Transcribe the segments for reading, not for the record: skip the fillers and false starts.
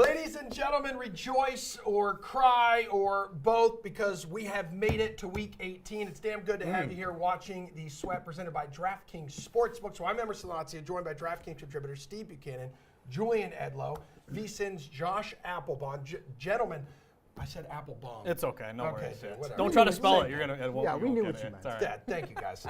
Ladies and gentlemen, rejoice or cry or both because we have made it to Week 18. It's damn good to have you here watching the Sweat presented by DraftKings Sportsbook. So I'm Emerson Lazia, joined by DraftKings contributors Steve Buchanan, Julian Edlow, VSiN's Josh Applebaum. Gentlemen, I said Applebaum. It's okay, no worries. Whatever. Don't try to spell it. You're gonna. Yeah, we knew what you meant. Yeah, thank you, guys.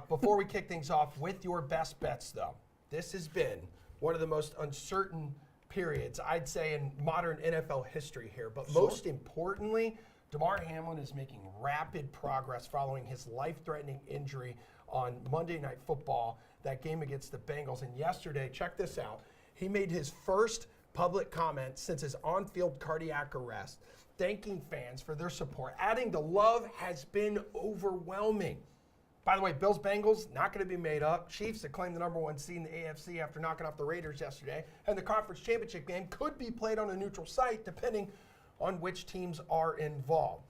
Before we kick things off with your best bets, though, this has been one of the most uncertain periods, I'd say, in modern NFL history here. But most importantly, Damar Hamlin is making rapid progress following his life-threatening injury on Monday Night Football, that game against the Bengals. And yesterday, check this out, he made his first public comment since his on-field cardiac arrest, thanking fans for their support, adding the love has been overwhelming. By the way, Bills-Bengals, not going to be made up. Chiefs that claim the number one seed in the AFC after knocking off the Raiders yesterday. And the conference championship game could be played on a neutral site depending on which teams are involved.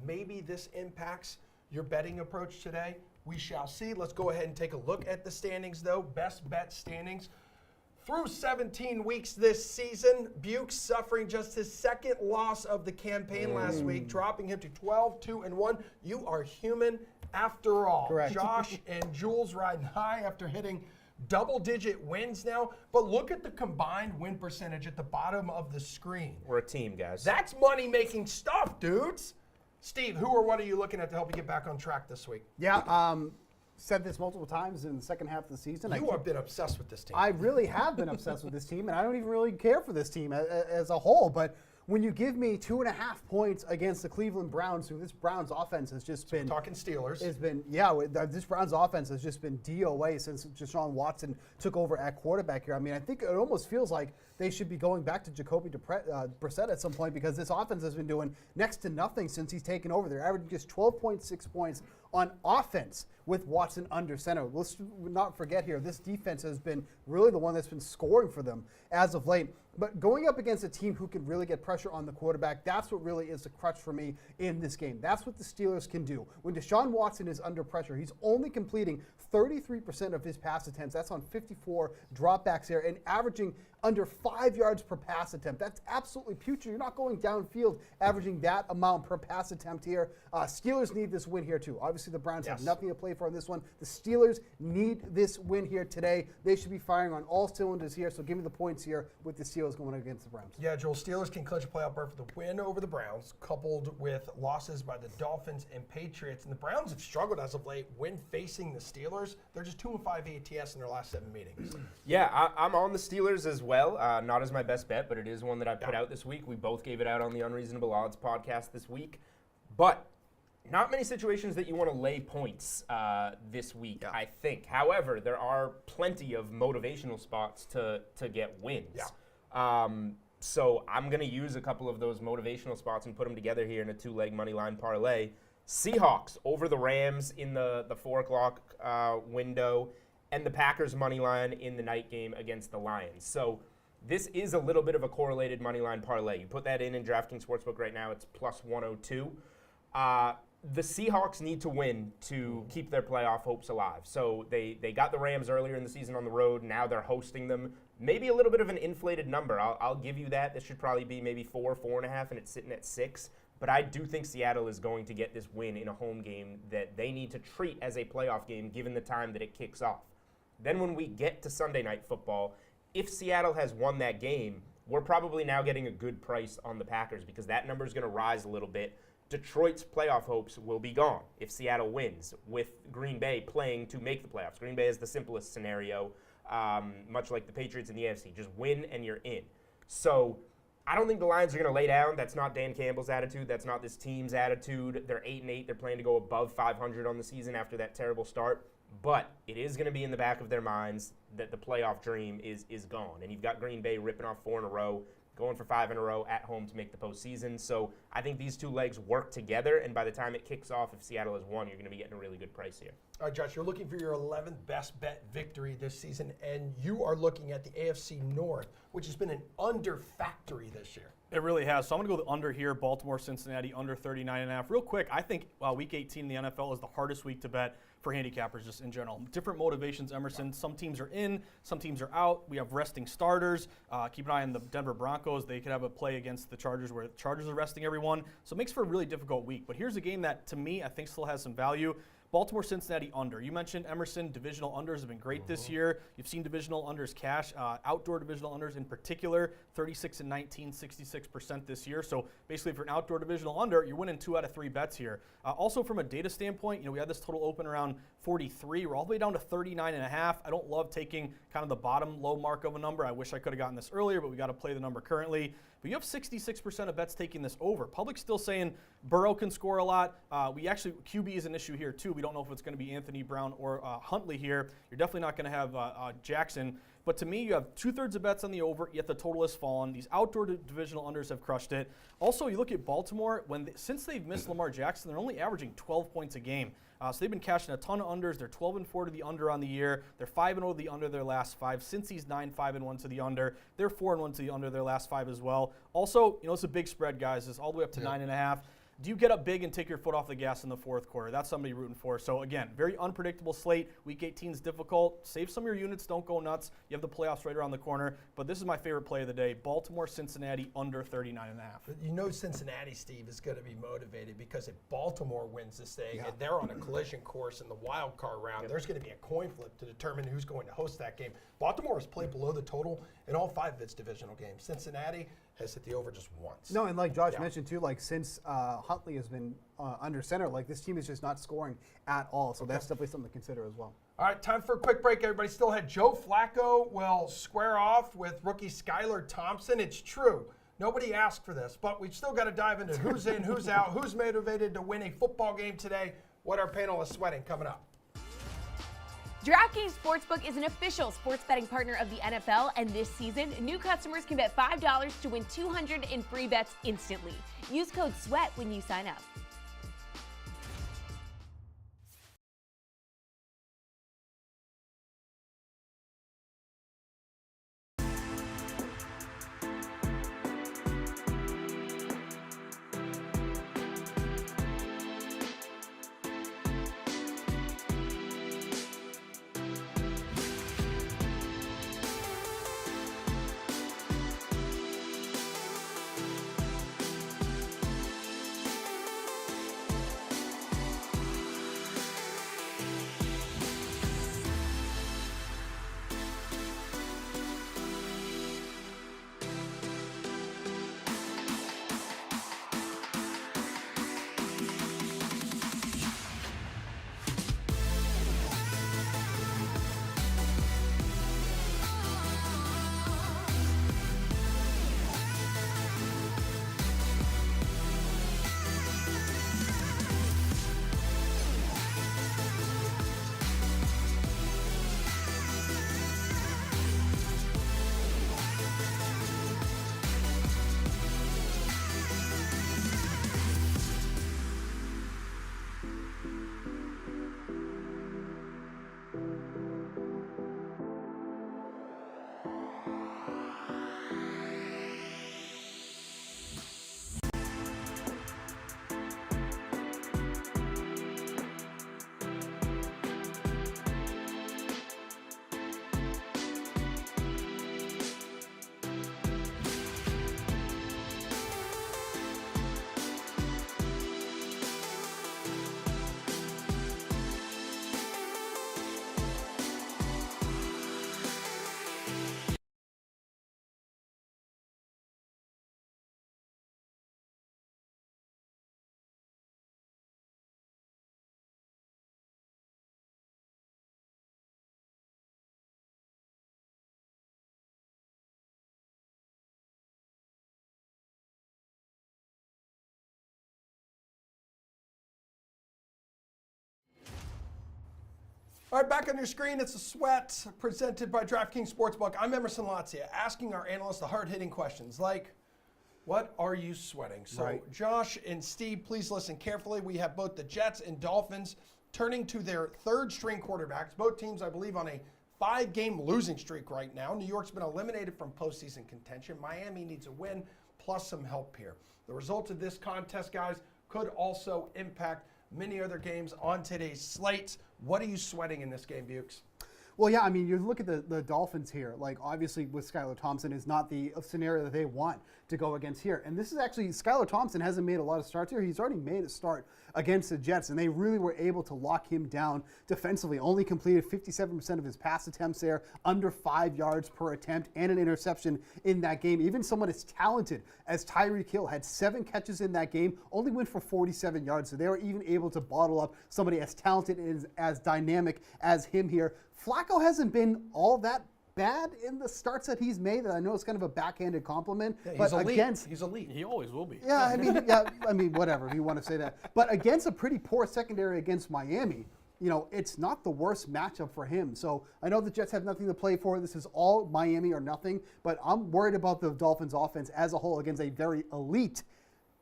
Maybe this impacts your betting approach today. We shall see. Let's go ahead and take a look at the standings, though. Best bet standings. Through 17 weeks this season, Buke's suffering just his second loss of the campaign last week, dropping him to 12-2-1. You are human after all. Correct. Josh and Jules riding high after hitting double-digit wins now. But look at the combined win percentage at the bottom of the screen. We're a team, guys. That's money-making stuff, dudes. Steve, who or what are you looking at to help you get back on track this week? Yeah, said this multiple times in the second half of the season. You have been obsessed with this team. I really have been obsessed with this team, and I don't even really care for this team as a whole. But when you give me 2.5 points against the Cleveland Browns, who this Browns offense has just been talking Steelers. This Browns offense has just been DOA since Deshaun Watson took over at quarterback here. I mean, I think it almost feels like they should be going back to Jacoby Brissett at some point, because this offense has been doing next to nothing since he's taken over. They're averaging just 12.6 points on offense with Watson under center. Let's not forget here, this defense has been really the one that's been scoring for them as of late. But going up against a team who can really get pressure on the quarterback, that's what really is the crutch for me in this game. That's what the Steelers can do. When Deshaun Watson is under pressure, he's only completing 33% of his pass attempts. That's on 54 dropbacks here, and averaging under 5 yards per pass attempt. That's absolutely putrid. You're not going downfield averaging that amount per pass attempt here. Steelers need this win here too. Obviously, the Browns have nothing to play for in this one. The Steelers need this win here today. They should be firing on all cylinders here, so give me the points here with the Steelers going against the Browns. Yeah, Joel, Steelers can clinch a playoff berth with a win over the Browns, coupled with losses by the Dolphins and Patriots. And the Browns have struggled as of late when facing the Steelers. They're just 2-5 ATS in their last 7 meetings. Yeah, I'm on the Steelers as well. Not as my best bet, but it is one that I put out this week. We both gave it out on the Unreasonable Odds podcast this week. But not many situations that you want to lay points this week, I think. However, there are plenty of motivational spots to get wins. Yeah. So I'm going to use a couple of those motivational spots and put them together here in a 2-leg money line parlay. Seahawks over the Rams in the 4 o'clock window, and the Packers money line in the night game against the Lions. So this is a little bit of a correlated money line parlay. You put that in DraftKings Sportsbook right now, it's plus 102. The Seahawks need to win to keep their playoff hopes alive. So they got the Rams earlier in the season on the road. Now they're hosting them. Maybe a little bit of an inflated number. I'll give you that. This should probably be maybe 4.5, and it's sitting at 6. But I do think Seattle is going to get this win in a home game that they need to treat as a playoff game given the time that it kicks off. Then when we get to Sunday Night Football, if Seattle has won that game, we're probably now getting a good price on the Packers because that number is going to rise a little bit. Detroit's playoff hopes will be gone if Seattle wins, with Green Bay playing to make the playoffs. Green Bay is the simplest scenario, much like the Patriots in the AFC. Just win and you're in. So I don't think the Lions are going to lay down. That's not Dan Campbell's attitude. That's not this team's attitude. They're 8-8. They're planning to go above 500 on the season after that terrible start. But it is going to be in the back of their minds that the playoff dream is gone. And you've got Green Bay ripping off 4 in a row, going for 5 in a row at home to make the postseason. So I think these two legs work together, and by the time it kicks off, if Seattle has won, you're going to be getting a really good price here. All right, Josh, you're looking for your 11th best bet victory this season, and you are looking at the AFC North, which has been an under factory this year. It really has. So I'm going to go the under here, Baltimore, Cincinnati, under 39.5. Real quick, I think Week 18 in the NFL is the hardest week to bet for handicappers just in general. Different motivations, Emerson. Some teams are in, some teams are out. We have resting starters. Keep an eye on the Denver Broncos. They could have a play against the Chargers where the Chargers are resting everyone. So it makes for a really difficult week. But here's a game that, to me, I think still has some value. Baltimore-Cincinnati under. You mentioned Emerson. Divisional unders have been great this year. You've seen divisional unders cash. Outdoor divisional unders in particular, 36-19, 66% this year. So basically, if you're an outdoor divisional under, you're winning 2 out of 3 bets here. Also, from a data standpoint, we had this total open around 43. We're all the way down to 39.5. I don't love taking kind of the bottom low mark of a number. I wish I could have gotten this earlier, but we got to play the number currently. But you have 66% of bets taking this over. Public's still saying Burrow can score a lot. QB is an issue here too. We don't know if it's going to be Anthony Brown or Huntley here. You're definitely not going to have Jackson. But to me, you have 2/3 of bets on the over, yet the total has fallen. These outdoor divisional unders have crushed it. Also, you look at Baltimore, since they've missed Lamar Jackson, they're only averaging 12 points a game. So they've been cashing a ton of unders. They're 12-4 to the under on the year. They're 5-0 to the under their last 5. Since he's 9-5-1 to the under. They're 4-1 to the under their last 5 as well. Also, it's a big spread, guys. It's all the way up to 9.5. Do you get up big and take your foot off the gas in the fourth quarter? That's somebody rooting for. So, again, very unpredictable slate. Week 18 is difficult. Save some of your units. Don't go nuts. You have the playoffs right around the corner. But this is my favorite play of the day. Baltimore-Cincinnati under 39.5. Cincinnati, Steve, is going to be motivated because if Baltimore wins this thing and they're on a collision course in the wild card round, there's going to be a coin flip to determine who's going to host that game. Baltimore has played below the total in all 5 of its divisional games. Cincinnati has hit the over just once. No, and like Josh mentioned too, since Huntley has been under center, this team is just not scoring at all. So that's definitely something to consider as well. All right, time for a quick break, everybody. Still ahead. Joe Flacco will square off with rookie Skylar Thompson. It's true. Nobody asked for this, but we've still got to dive into who's in, who's out, who's motivated to win a football game today, what our panel is sweating coming up. DraftKings Sportsbook is an official sports betting partner of the NFL, and this season, new customers can bet $5 to win $200 in free bets instantly. Use code SWEAT when you sign up. All right, back on your screen, it's a sweat presented by DraftKings Sportsbook. I'm Emerson Latzia, asking our analysts the hard-hitting questions like, what are you sweating? So Josh and Steve, please listen carefully. We have both the Jets and Dolphins turning to their third-string quarterbacks. Both teams, I believe, on a 5-game losing streak right now. New York's been eliminated from postseason contention. Miami needs a win plus some help here. The result of this contest, guys, could also impact many other games on today's slate. What are you sweating in this game, Bukes? Well, yeah, I mean, you look at the Dolphins here. Like, obviously, with Skylar Thompson is not the scenario that they want to go against here. And this is actually, Skylar Thompson hasn't made a lot of starts here. He's already made a start against the Jets, and they really were able to lock him down defensively. Only completed 57% of his pass attempts there, under 5 yards per attempt, and an interception in that game. Even someone as talented as Tyreek Hill had 7 catches in that game, only went for 47 yards. So they were even able to bottle up somebody as talented and as dynamic as him here. Flacco hasn't been all that bad in the starts that he's made. I know it's kind of a backhanded compliment, Yeah, but he's elite. against He's elite. He always will be. yeah, I mean, whatever if you want to say that. But against a pretty poor secondary against Miami, you know, it's not the worst matchup for him. So I know the Jets have nothing to play for. This is all Miami or nothing. But I'm worried about the Dolphins' offense as a whole against a very elite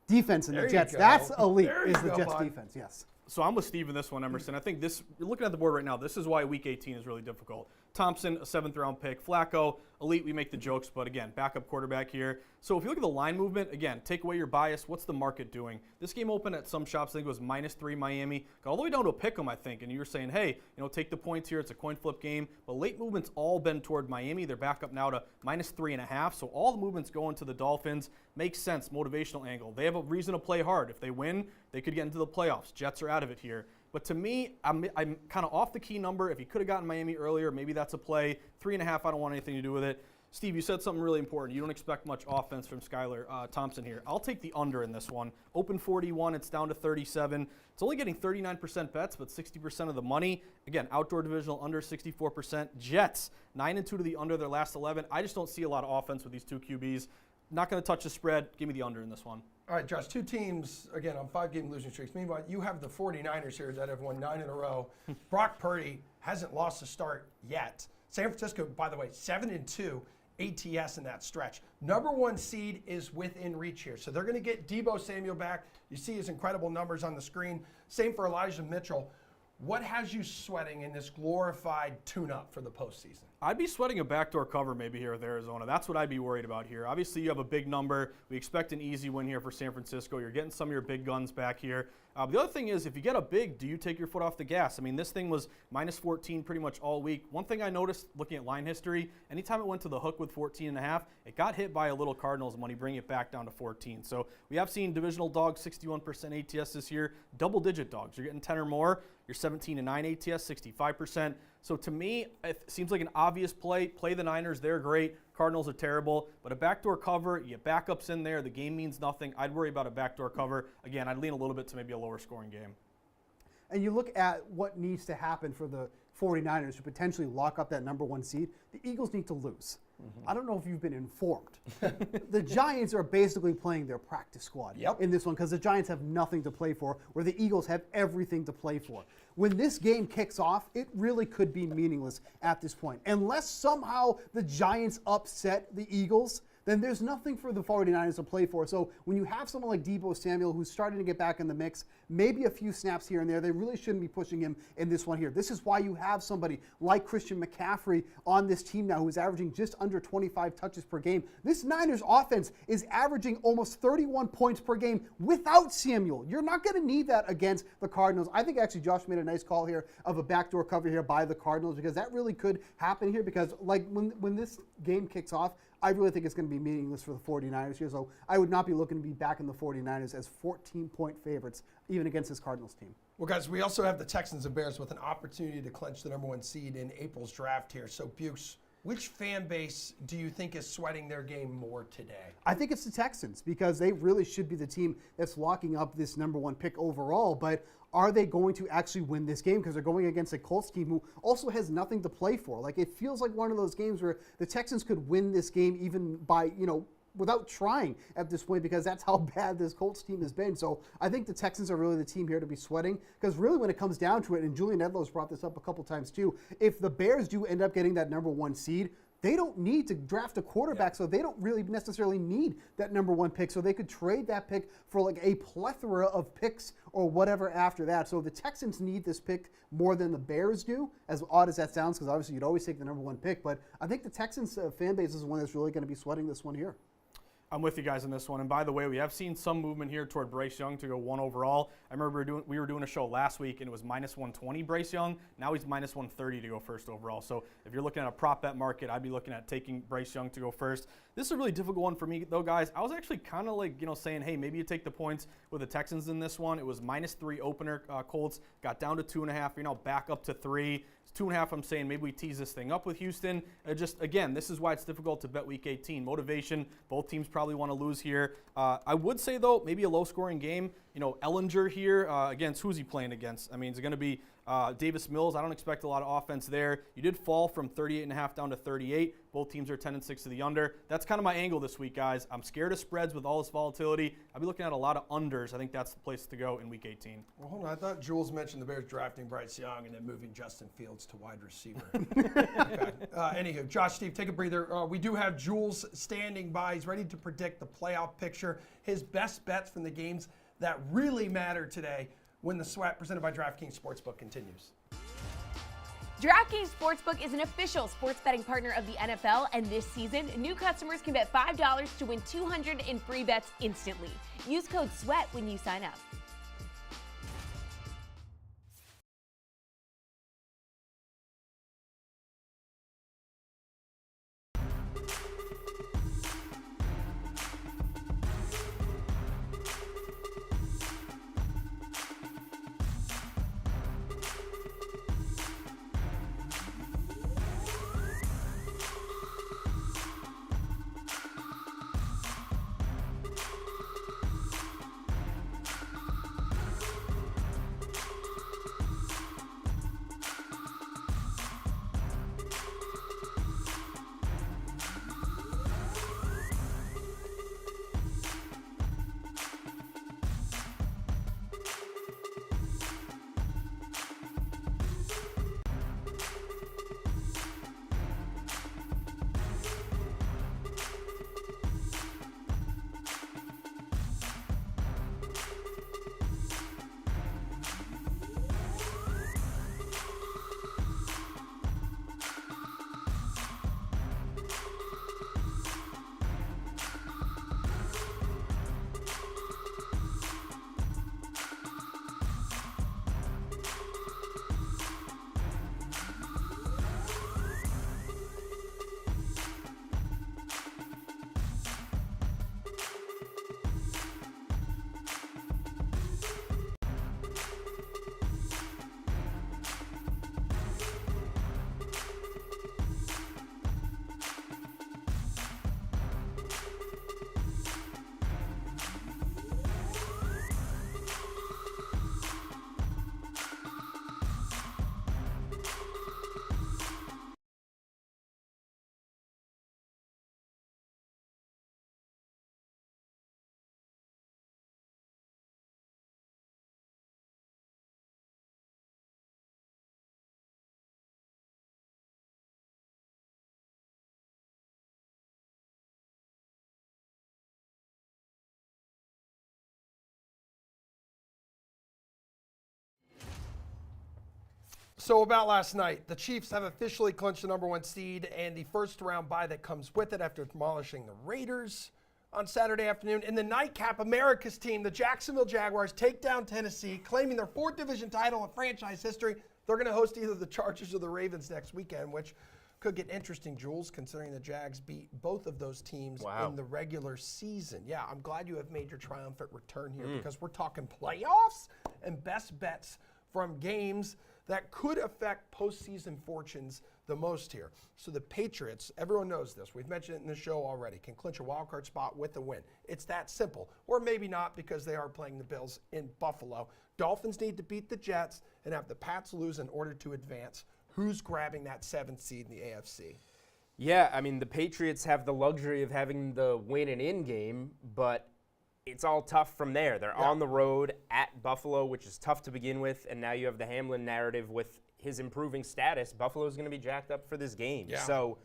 defense in There the you Jets. go. That's elite, There you is the go, Jets' bud. defense. Yes. So I'm with Steve in this one, Emerson. I think this, looking at the board right now, this is why Week 18 is really difficult. Thompson, a 7th-round pick. Flacco, elite, we make the jokes, but again, backup quarterback here. So if you look at the line movement, again, take away your bias, what's the market doing? This game opened at some shops, I think it was -3 Miami. Got all the way down to a pick 'em, I think, and you were saying, hey, take the points here, it's a coin flip game. But late movement's all been toward Miami. They're back up now to -3.5, so all the movement's going to the Dolphins. Makes sense, motivational angle. They have a reason to play hard. If they win, they could get into the playoffs. Jets are out of it here. But to me, I'm kind of off the key number. If he could have gotten Miami earlier, maybe that's a play. 3.5, I don't want anything to do with it. Steve, you said something really important. You don't expect much offense from Skylar Thompson here. I'll take the under in this one. Open 41, it's down to 37. It's only getting 39% bets, but 60% of the money. Again, outdoor divisional under 64%. Jets, 9-2 to the under their last 11. I just don't see a lot of offense with these two QBs. Not going to touch the spread. Give me the under in this one. All right, Josh, 2 teams, again, on 5-game losing streaks. Meanwhile, you have the 49ers here that have won 9 in a row. Brock Purdy hasn't lost a start yet. San Francisco, by the way, 7-2 ATS in that stretch. Number 1 seed is within reach here. So they're going to get Deebo Samuel back. You see his incredible numbers on the screen. Same for Elijah Mitchell. What has you sweating in this glorified tune-up for the postseason? I'd be sweating a backdoor cover maybe here with Arizona. That's what I'd be worried about here. Obviously, you have a big number. We expect an easy win here for San Francisco. You're getting some of your big guns back here. The other thing is, if you get a big, do you take your foot off the gas? I mean, this thing was -14 pretty much all week. One thing I noticed looking at line history, anytime it went to the hook with 14.5, it got hit by a little Cardinals money, bring it back down to 14. So we have seen divisional dogs 61% ATS this year, double-digit dogs. You're getting 10 or more. You're 17-9 ATS, 65%. So to me, it seems like an obvious play. Play the Niners, they're great. Cardinals are terrible. But a backdoor cover, you get backups in there, the game means nothing. I'd worry about a backdoor cover. Again, I'd lean a little bit to maybe a lower scoring game. And you look at what needs to happen for the 49ers to potentially lock up that number 1 seed, the Eagles need to lose. I don't know if you've been informed. The Giants are basically playing their practice squad in this one because the Giants have nothing to play for, where the Eagles have everything to play for. When this game kicks off, it really could be meaningless at this point. Unless somehow the Giants upset the Eagles, then there's nothing for the 49ers to play for. So when you have someone like Deebo Samuel who's starting to get back in the mix, maybe a few snaps here and there, they really shouldn't be pushing him in this one here. This is why you have somebody like Christian McCaffrey on this team now who's averaging just under 25 touches per game. This Niners offense is averaging almost 31 points per game without Samuel. You're not going to need that against the Cardinals. I think actually Josh made a nice call here of a backdoor cover here by the Cardinals because that really could happen here because like when this game kicks off, I really think it's going to be meaningless for the 49ers here, so I would not be looking to be back in the 49ers as 14-point favorites, even against this Cardinals team. Well, guys, we also have the Texans and Bears with an opportunity to clinch the number 1 seed in April's draft here. So, Bukes, which fan base do you think is sweating their game more today? I think it's the Texans because they really should be the team that's locking up this number 1 pick overall, but are they going to actually win this game? Because they're going against a Colts team who also has nothing to play for. Like, it feels like one of those games where the Texans could win this game even by, without trying at this point because that's how bad this Colts team has been. So I think the Texans are really the team here to be sweating because really when it comes down to it, and Julian Edlow's brought this up a couple times too, if the Bears do end up getting that number 1 seed, they don't need to draft a quarterback, so they don't really necessarily need that number 1 pick. So they could trade that pick for like a plethora of picks or whatever after that. So the Texans need this pick more than the Bears do, as odd as that sounds, because obviously you'd always take the number 1 pick. But I think the Texans fan base is the one that's really going to be sweating this one here. I'm with you guys on this one. And by the way, we have seen some movement here toward Bryce Young to go 1 overall. I remember we were doing a show last week, and it was minus 120 Bryce Young. Now he's minus 130 to go first overall. So if you're looking at a prop bet market, I'd be looking at taking Bryce Young to go first. This is a really difficult one for me, though, guys. I was actually kind of like, saying, hey, maybe you take the points with the Texans in this one. It was minus 3 opener. Colts got down to 2.5, back up to 3. 2.5, I'm saying maybe we tease this thing up with Houston. Again, this is why it's difficult to bet Week 18. Motivation, both teams probably want to lose here. I would say, though, maybe a low-scoring game. Ellinger here against, who's he playing against? I mean, it's going to be Davis Mills. I don't expect a lot of offense there. You did fall from 38.5 down to 38. Both teams are 10-6 to the under. That's kind of my angle this week, guys. I'm scared of spreads with all this volatility. I'll be looking at a lot of unders. I think that's the place to go in Week 18. Well, hold on. I thought Jules mentioned the Bears drafting Bryce Young and then moving Justin Fields to wide receiver. Okay. Anywho, Josh, Steve, take a breather. We do have Jules standing by. He's ready to predict the playoff picture. His best bets from the games that really matter today when the Sweat presented by DraftKings Sportsbook continues. DraftKings Sportsbook is an official sports betting partner of the NFL, and this season, new customers can bet $5 to win $200 in free bets instantly. Use code SWEAT when you sign up. So about last night, the Chiefs have officially clinched the #1 seed and the first round bye that comes with it after demolishing the Raiders on Saturday afternoon. In the nightcap, America's team, the Jacksonville Jaguars, take down Tennessee, claiming their 4th division title in franchise history. They're going to host either the Chargers or the Ravens next weekend, which could get interesting, Jules, considering the Jags beat both of those teams in the regular season. Yeah, I'm glad you have made your triumphant return here because we're talking playoffs and best bets from games that could affect postseason fortunes the most here. So the Patriots, everyone knows this. We've mentioned it in the show already, can clinch a wild card spot with a win. It's that simple. Or maybe not because they are playing the Bills in Buffalo. Dolphins need to beat the Jets and have the Pats lose in order to advance. Who's grabbing that 7th seed in the AFC? Yeah, I mean, the Patriots have the luxury of having the win and in game, but it's all tough from there. They're on the road at Buffalo, which is tough to begin with, and now you have the Hamlin narrative with his improving status. Buffalo's going to be jacked up for this game. Yeah. So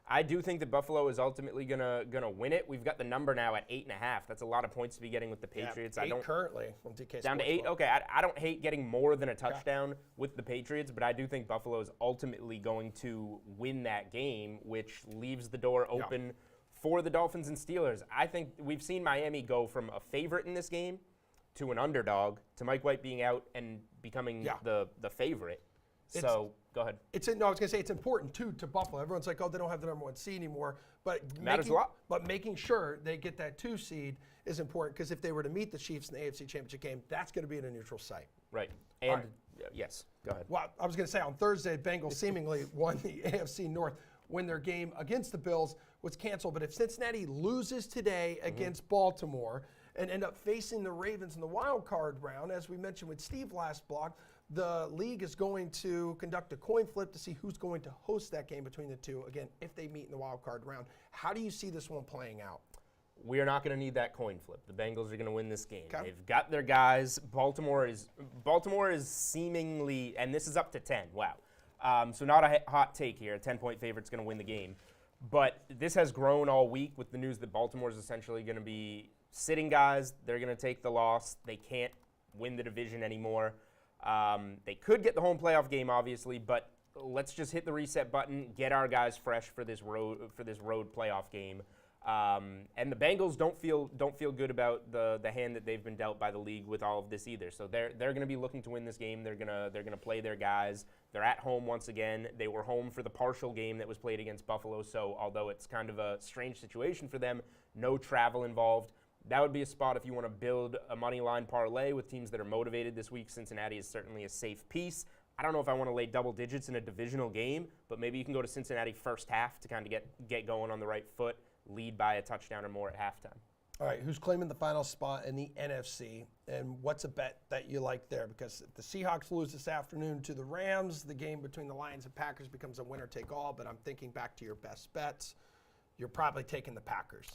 I do think that Buffalo is ultimately gonna win it. We've got the number now at 8.5. That's a lot of points to be getting with the Patriots. Yeah, 8 currently on DK down to 8. Okay, I don't hate getting more than a touchdown with the Patriots, but I do think Buffalo is ultimately going to win that game, which leaves the door open For the Dolphins and Steelers, I think we've seen Miami go from a favorite in this game to an underdog to Mike White being out and becoming the favorite. So go ahead. No, I was going to say it's important too to Buffalo. Everyone's like, oh, they don't have the number 1 seed anymore, but Matters a lot. But making sure they get that 2 seed is important because if they were to meet the Chiefs in the AFC Championship game, that's going to be in a neutral site. Right. And yes, go ahead. Well, I was going to say on Thursday, Bengals seemingly won the AFC North when their game against the Bills was canceled. But if Cincinnati loses today against Baltimore and end up facing the Ravens in the wild card round, as we mentioned with Steve last block, the league is going to conduct a coin flip to see who's going to host that game between the two, again, if they meet in the wild card round. How do you see this one playing out? We are not going to need that coin flip. The Bengals are going to win this game. Okay. They've got their guys. Baltimore is seemingly, and this is up to 10. Wow. So not a hot take here. A 10-point favorite's going to win the game. But this has grown all week with the news that Baltimore is essentially going to be sitting guys. They're going to take the loss. They can't win the division anymore. They could get the home playoff game, obviously, but let's just hit the reset button, get our guys fresh for this road playoff game. And the Bengals don't feel good about the hand that they've been dealt by the league with all of this either. So they're going to be looking to win this game. They're gonna play their guys. They're at home once again. They were home for the partial game that was played against Buffalo. So although it's kind of a strange situation for them, no travel involved. That would be a spot if you want to build a money line parlay with teams that are motivated this week. Cincinnati is certainly a safe piece. I don't know if I want to lay double digits in a divisional game, but maybe you can go to Cincinnati first half to kind of get going on the right foot, lead by a touchdown or more at halftime. All right, who's claiming the final spot in the NFC, and what's a bet that you like there? Because if the Seahawks lose this afternoon to the Rams, the game between the Lions and Packers becomes a winner-take-all, but I'm thinking back to your best bets. You're probably taking the Packers.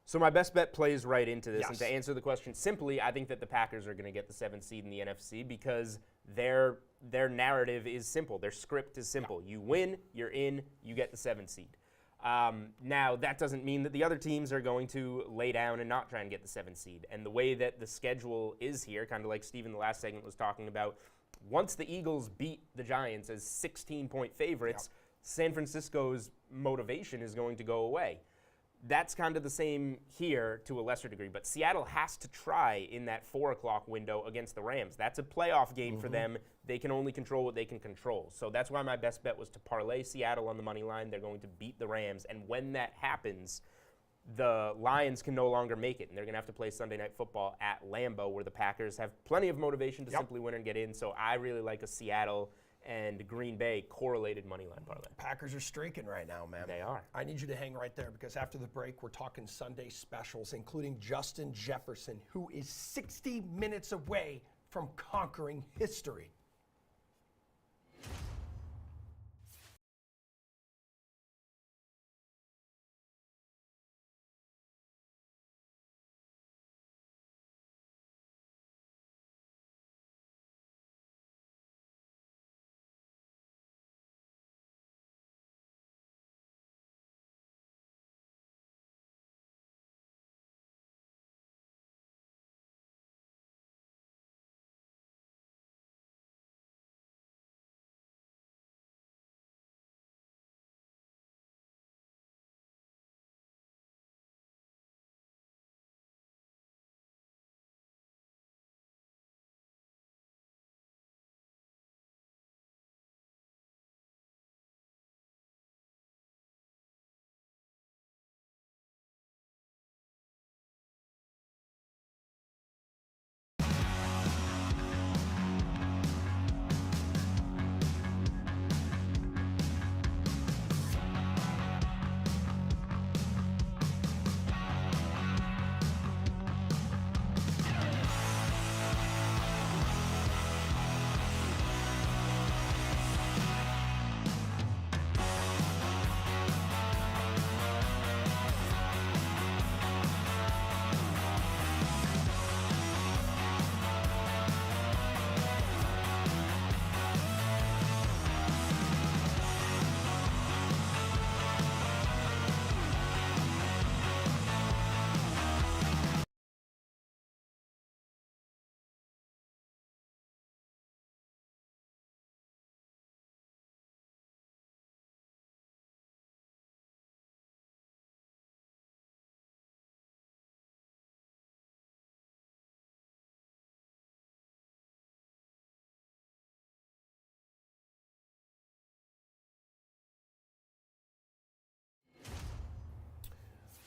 So my best bet plays right into this. Yes. And to answer the question simply, I think that the Packers are going to get the 7th seed in the NFC because their narrative is simple. Their script is simple. You win, you're in, you get the 7th seed. Now, that doesn't mean that the other teams are going to lay down and not try and get the 7th seed. And the way that the schedule is here, kind of like Steve in the last segment was talking about, once the Eagles beat the Giants as 16-point favorites, San Francisco's motivation is going to go away. That's kind of the same here to a lesser degree, but Seattle has to try in that 4 o'clock window against the Rams. That's a playoff game for them. They can only control what they can control. So that's why my best bet was to parlay Seattle on the money line. They're going to beat the Rams, and when that happens, the Lions can no longer make it, and they're going to have to play Sunday Night Football at Lambeau, where the Packers have plenty of motivation to simply win and get in. So I really like a Seattle and Green Bay correlated money line parlay. Packers are streaking right now, man. They are. I need you to hang right there because after the break, we're talking Sunday specials, including Justin Jefferson, who is 60 minutes away from conquering history.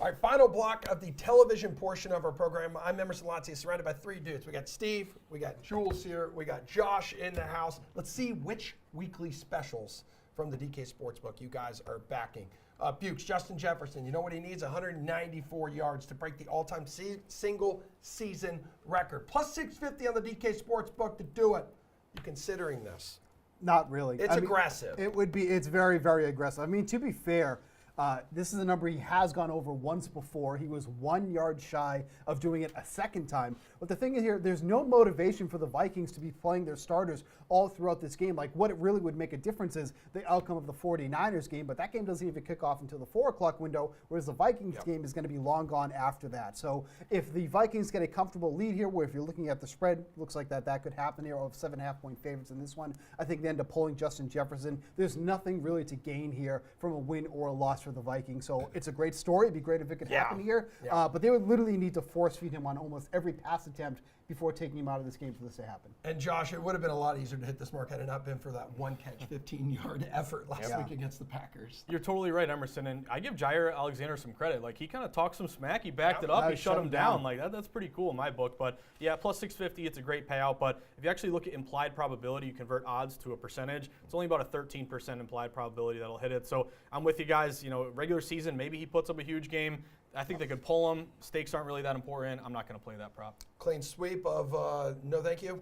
All right, final block of the television portion of our program. I'm Emerson Lancia, surrounded by three dudes. We got Steve, we got Jules here, we got Josh in the house. Let's see which weekly specials from the DK Sportsbook you guys are backing. Bukes, Justin Jefferson, you know what he needs? 194 yards to break the all-time single season record. Plus 650 on the DK Sportsbook to do it. You considering this? Not really. It's aggressive. It would be. It's very, very aggressive. I mean, to be fair, this is a number he has gone over once before. He was 1 yard shy of doing it a second time. But the thing is here, there's no motivation for the Vikings to be playing their starters all throughout this game. Like, what it really would make a difference is the outcome of the 49ers game, but that game doesn't even kick off until the 4 o'clock window, whereas the Vikings game is going to be long gone after that. So if the Vikings get a comfortable lead here, where if you're looking at the spread, looks like that could happen here, of 7.5 point favorites in this one, I think they end up pulling Justin Jefferson. There's nothing really to gain here from a win or a loss for the Vikings. So it's a great story. It'd be great if it could happen here. But they would literally need to force feed him on almost every pass attempt before taking him out of this game for this to happen. And Josh, it would have been a lot easier to hit this mark had it not been for that one catch, 15-yard effort last week against the Packers. You're totally right, Emerson. And I give Jair Alexander some credit. Like, he kind of talked some smack. He backed it up. He shut him down. Like, that's pretty cool in my book. But, yeah, plus 650, it's a great payout. But if you actually look at implied probability, you convert odds to a percentage. It's only about a 13% implied probability that'll hit it. So I'm with you guys. You know, regular season, maybe he puts up a huge game. I think they could pull him. Stakes aren't really that important. I'm not going to play that prop. Clean sweep of no thank you.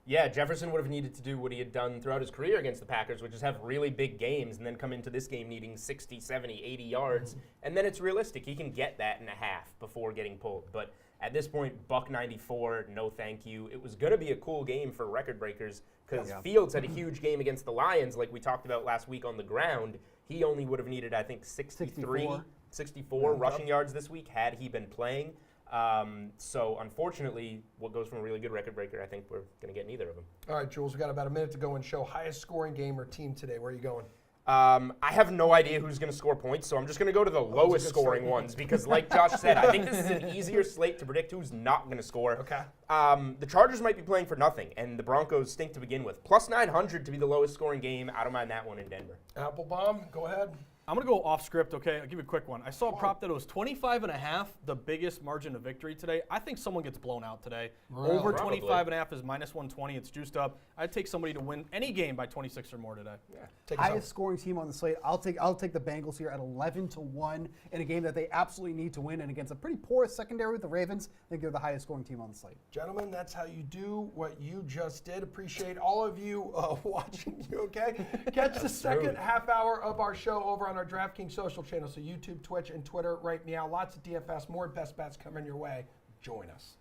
Yeah, Jefferson would have needed to do what he had done throughout his career against the Packers, which is have really big games and then come into this game needing 60, 70, 80 yards. And then it's realistic. He can get that in a half before getting pulled. But at this point, $1.94, no thank you. It was going to be a cool game for record breakers because Fields had a huge game against the Lions, like we talked about last week on the ground. He only would have needed, I think, 64 rushing yards this week had he been playing. So unfortunately, what goes from a really good record breaker, I think we're going to get neither of them. All right, Jules, we got about a minute to go and show highest scoring game or team today. Where are you going? I have no idea who's going to score points, so I'm just going to go to the lowest scoring ones because, like Josh said, I think this is an easier slate to predict who's not going to score. Okay. The Chargers might be playing for nothing, and the Broncos stink to begin with. Plus 900 to be the lowest scoring game. I don't mind that one in Denver. Applebaum, go ahead. I'm going to go off script, okay? I'll give you a quick one. I saw a prop that it was 25.5, the biggest margin of victory today. I think someone gets blown out today. Really? Over Probably. 25.5 is minus 120. It's juiced up. I'd take somebody to win any game by 26 or more today. Take us home. Highest scoring team on the slate. I'll take the Bengals here at 11-1 in a game that they absolutely need to win, and against a pretty poor secondary with the Ravens. I think they're the highest scoring team on the slate. Gentlemen, that's how you do what you just did. Appreciate all of you watching. You okay? Catch the second half hour of our show over on our DraftKings social channels, so YouTube, Twitch, and Twitter right now. Lots of DFS, more best bets coming your way. Join us.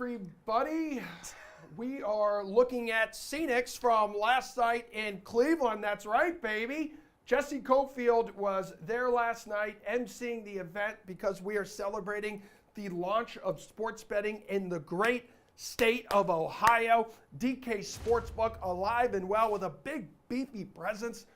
Everybody, we are looking at Scenics from last night in Cleveland. That's right, baby. Jesse Cofield was there last night emceeing the event because we are celebrating the launch of sports betting in the great state of Ohio. DK Sportsbook alive and well with a big beefy presence.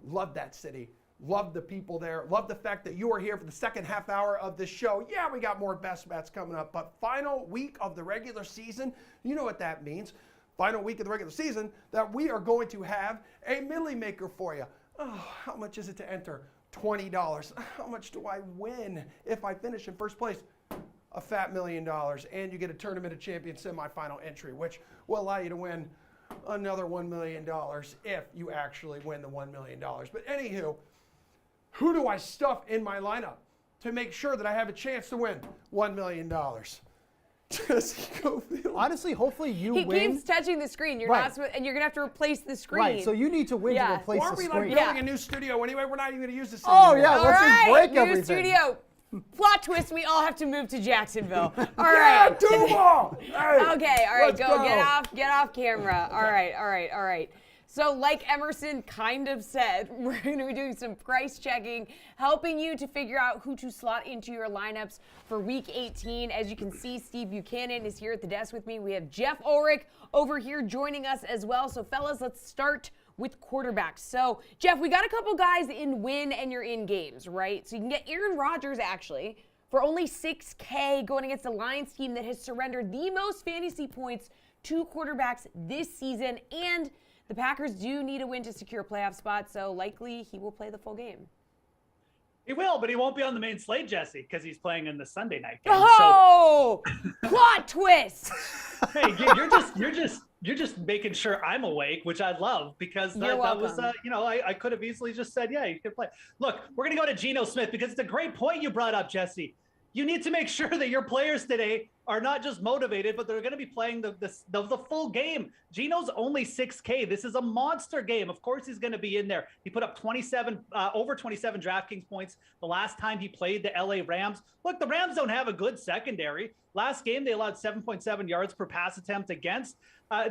Love that city. Love the people there. Love the fact that you are here for the second half hour of this show. Yeah, we got more best bets coming up, but final week of the regular season, you know what that means. Final week of the regular season, that we are going to have a Millie Maker for you. Oh, how much is it to enter? $20. How much do I win if I finish in first place? A fat $1 million. And you get a Tournament of Champions semifinal entry, which will allow you to win another $1 million if you actually win the $1 million. But anywho, who do I stuff in my lineup to make sure that I have a chance to win $1 million? Just go feel. Honestly, hopefully you He win. keeps touching the screen. You're Right. not supposed, and you're gonna have to replace the screen. Right, so you need to win Yeah. to replace Why aren't the we screen. like building Yeah. a new studio anyway? We're not even going to use this. Oh, anymore. yeah, All let's just right, break new everything. studio. Plot twist: we all have to move to Jacksonville. All Yeah, right. Duval! Hey, Okay, all right, let's go. Get off camera. All right. So like Emerson kind of said, we're going to be doing some price checking, helping you to figure out who to slot into your lineups for week 18. As you can see, Steve Buchanan is here at the desk with me. We have Jeff Ulrich over here joining us as well. So fellas, let's start with quarterbacks. So Jeff, we got a couple guys in win and you're in games, right? So you can get Aaron Rodgers actually for only $6K going against the Lions team that has surrendered the most fantasy points to quarterbacks this season. And the Packers do need a win to secure a playoff spot, so likely he will play the full game. He will, but he won't be on the main slate, Jesse, because he's playing in the Sunday night game. Oh, plot twist! So, hey, you're just making sure I'm awake, which I love because You're that was, welcome. I could have easily just said, yeah, you can play. Look, we're gonna go to Geno Smith because it's a great point you brought up, Jesse. You need to make sure that your players today are not just motivated, but they're going to be playing the full game. Geno's only $6K. This is a monster game. Of course, he's going to be in there. He put up over 27 DraftKings points the last time he played the LA Rams. Look, the Rams don't have a good secondary. Last game, they allowed 7.7 yards per pass attempt against.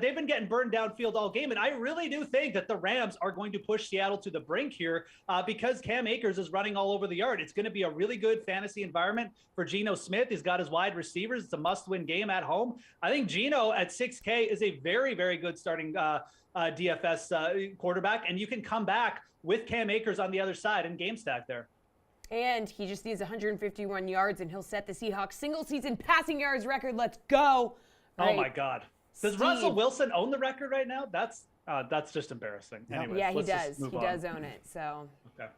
They've been getting burned downfield all game, and I really do think that the Rams are going to push Seattle to the brink here because Cam Akers is running all over the yard. It's going to be a really good fantasy environment for Geno Smith. He's got his wide receivers. It's a must-win game at home. I think Geno at 6K is a very, very good starting DFS quarterback, and you can come back with Cam Akers on the other side and game stack there. And he just needs 151 yards, and he'll set the Seahawks single-season passing yards record. Let's go! Oh, my God. Does Steve. Russell Wilson own the record right now? That's just embarrassing. Anyways, Yeah, he let's just does. move He on. does own it. So Okay.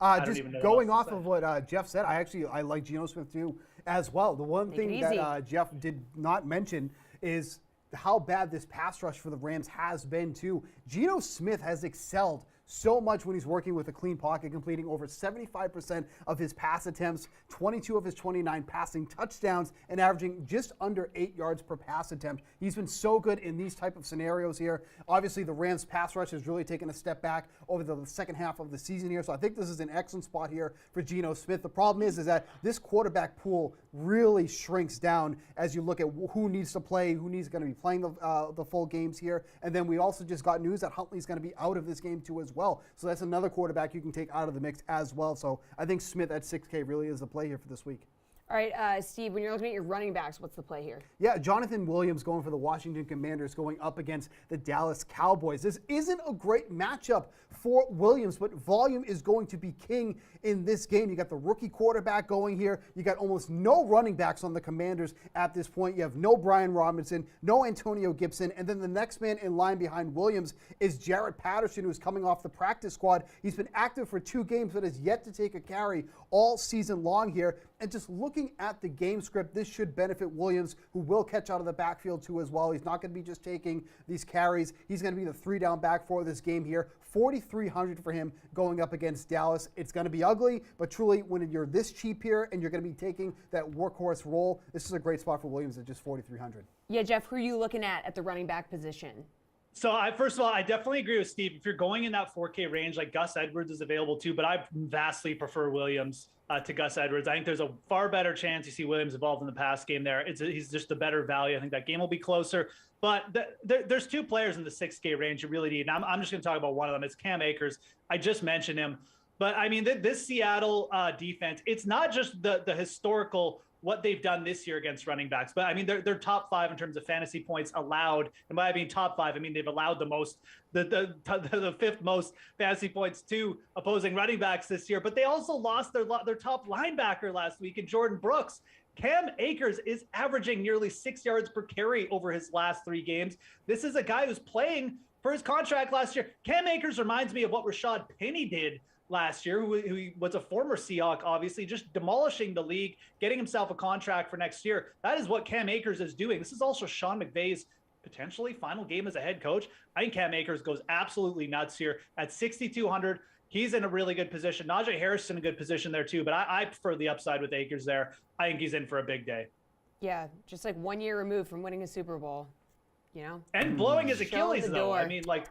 don't Just even know what going else off to of what Jeff said, I like Geno Smith too as well. The one Take thing it that easy. Jeff did not mention is how bad this pass rush for the Rams has been too. Geno Smith has excelled so much when he's working with a clean pocket, completing over 75% of his pass attempts, 22 of his 29 passing touchdowns, and averaging just under 8 yards per pass attempt. He's been so good in these type of scenarios here. Obviously, the Rams pass rush has really taken a step back over the second half of the season here, so I think this is an excellent spot here for Geno Smith. The problem is that this quarterback pool really shrinks down as you look at who needs to play, who needs going to be playing the full games here, and then we also just got news that Huntley's going to be out of this game too as well. So that's another quarterback you can take out of the mix as well. So I think Smith at 6K really is the play here for this week. all right, Steve, when you're looking at your running backs, what's the play here? Yeah, Jonathan Williams going for the Washington Commanders going up against the Dallas Cowboys. This isn't a great matchup for Williams, but volume is going to be king in this game. You got the rookie quarterback going here. You got almost no running backs on the Commanders at this point. You have no Brian Robinson, no Antonio Gibson, and then the next man in line behind Williams is Jarrett Patterson, who's coming off the practice squad. He's been active for 2 games, but has yet to take a carry all season long here. And just looking at the game script, this should benefit Williams, who will catch out of the backfield too as well. He's not going to be just taking these carries. He's going to be the 3-down back for this game here. 4,300 for him going up against Dallas. It's going to be ugly, but truly, when you're this cheap here and you're going to be taking that workhorse role, this is a great spot for Williams at just 4,300. Yeah, Jeff, who are you looking at the running back position? So first of all, I definitely agree with Steve. If you're going in that 4K range, like Gus Edwards is available too, but I vastly prefer Williams to Gus Edwards. I think there's a far better chance you see Williams involved in the pass game there. He's just a better value. I think that game will be closer. But there's 2 players in the 6K range you really need. And I'm just going to talk about one of them. It's Cam Akers. I just mentioned him. But, I mean, this Seattle defense, it's not just the historical what they've done this year against running backs. But I mean, they're top 5 in terms of fantasy points allowed. And by I mean top 5, I mean they've allowed the most, the 5th most fantasy points to opposing running backs this year. But they also lost their top linebacker last week in Jordan Brooks. Cam Akers is averaging nearly 6 yards per carry over his last 3 games. This is a guy who's playing for his contract last year. Cam Akers reminds me of what Rashad Penny did last year, who was a former Seahawk, obviously, just demolishing the league, getting himself a contract for next year. That is what Cam Akers is doing. This is also Sean McVay's potentially final game as a head coach. I think Cam Akers goes absolutely nuts here at 6,200. He's in a really good position. Najee Harris in a good position there too, but I prefer the upside with Akers there. I think he's in for a big day. Yeah, just like 1 year removed from winning a Super Bowl, And blowing his Achilles, the though. door. I mean, like,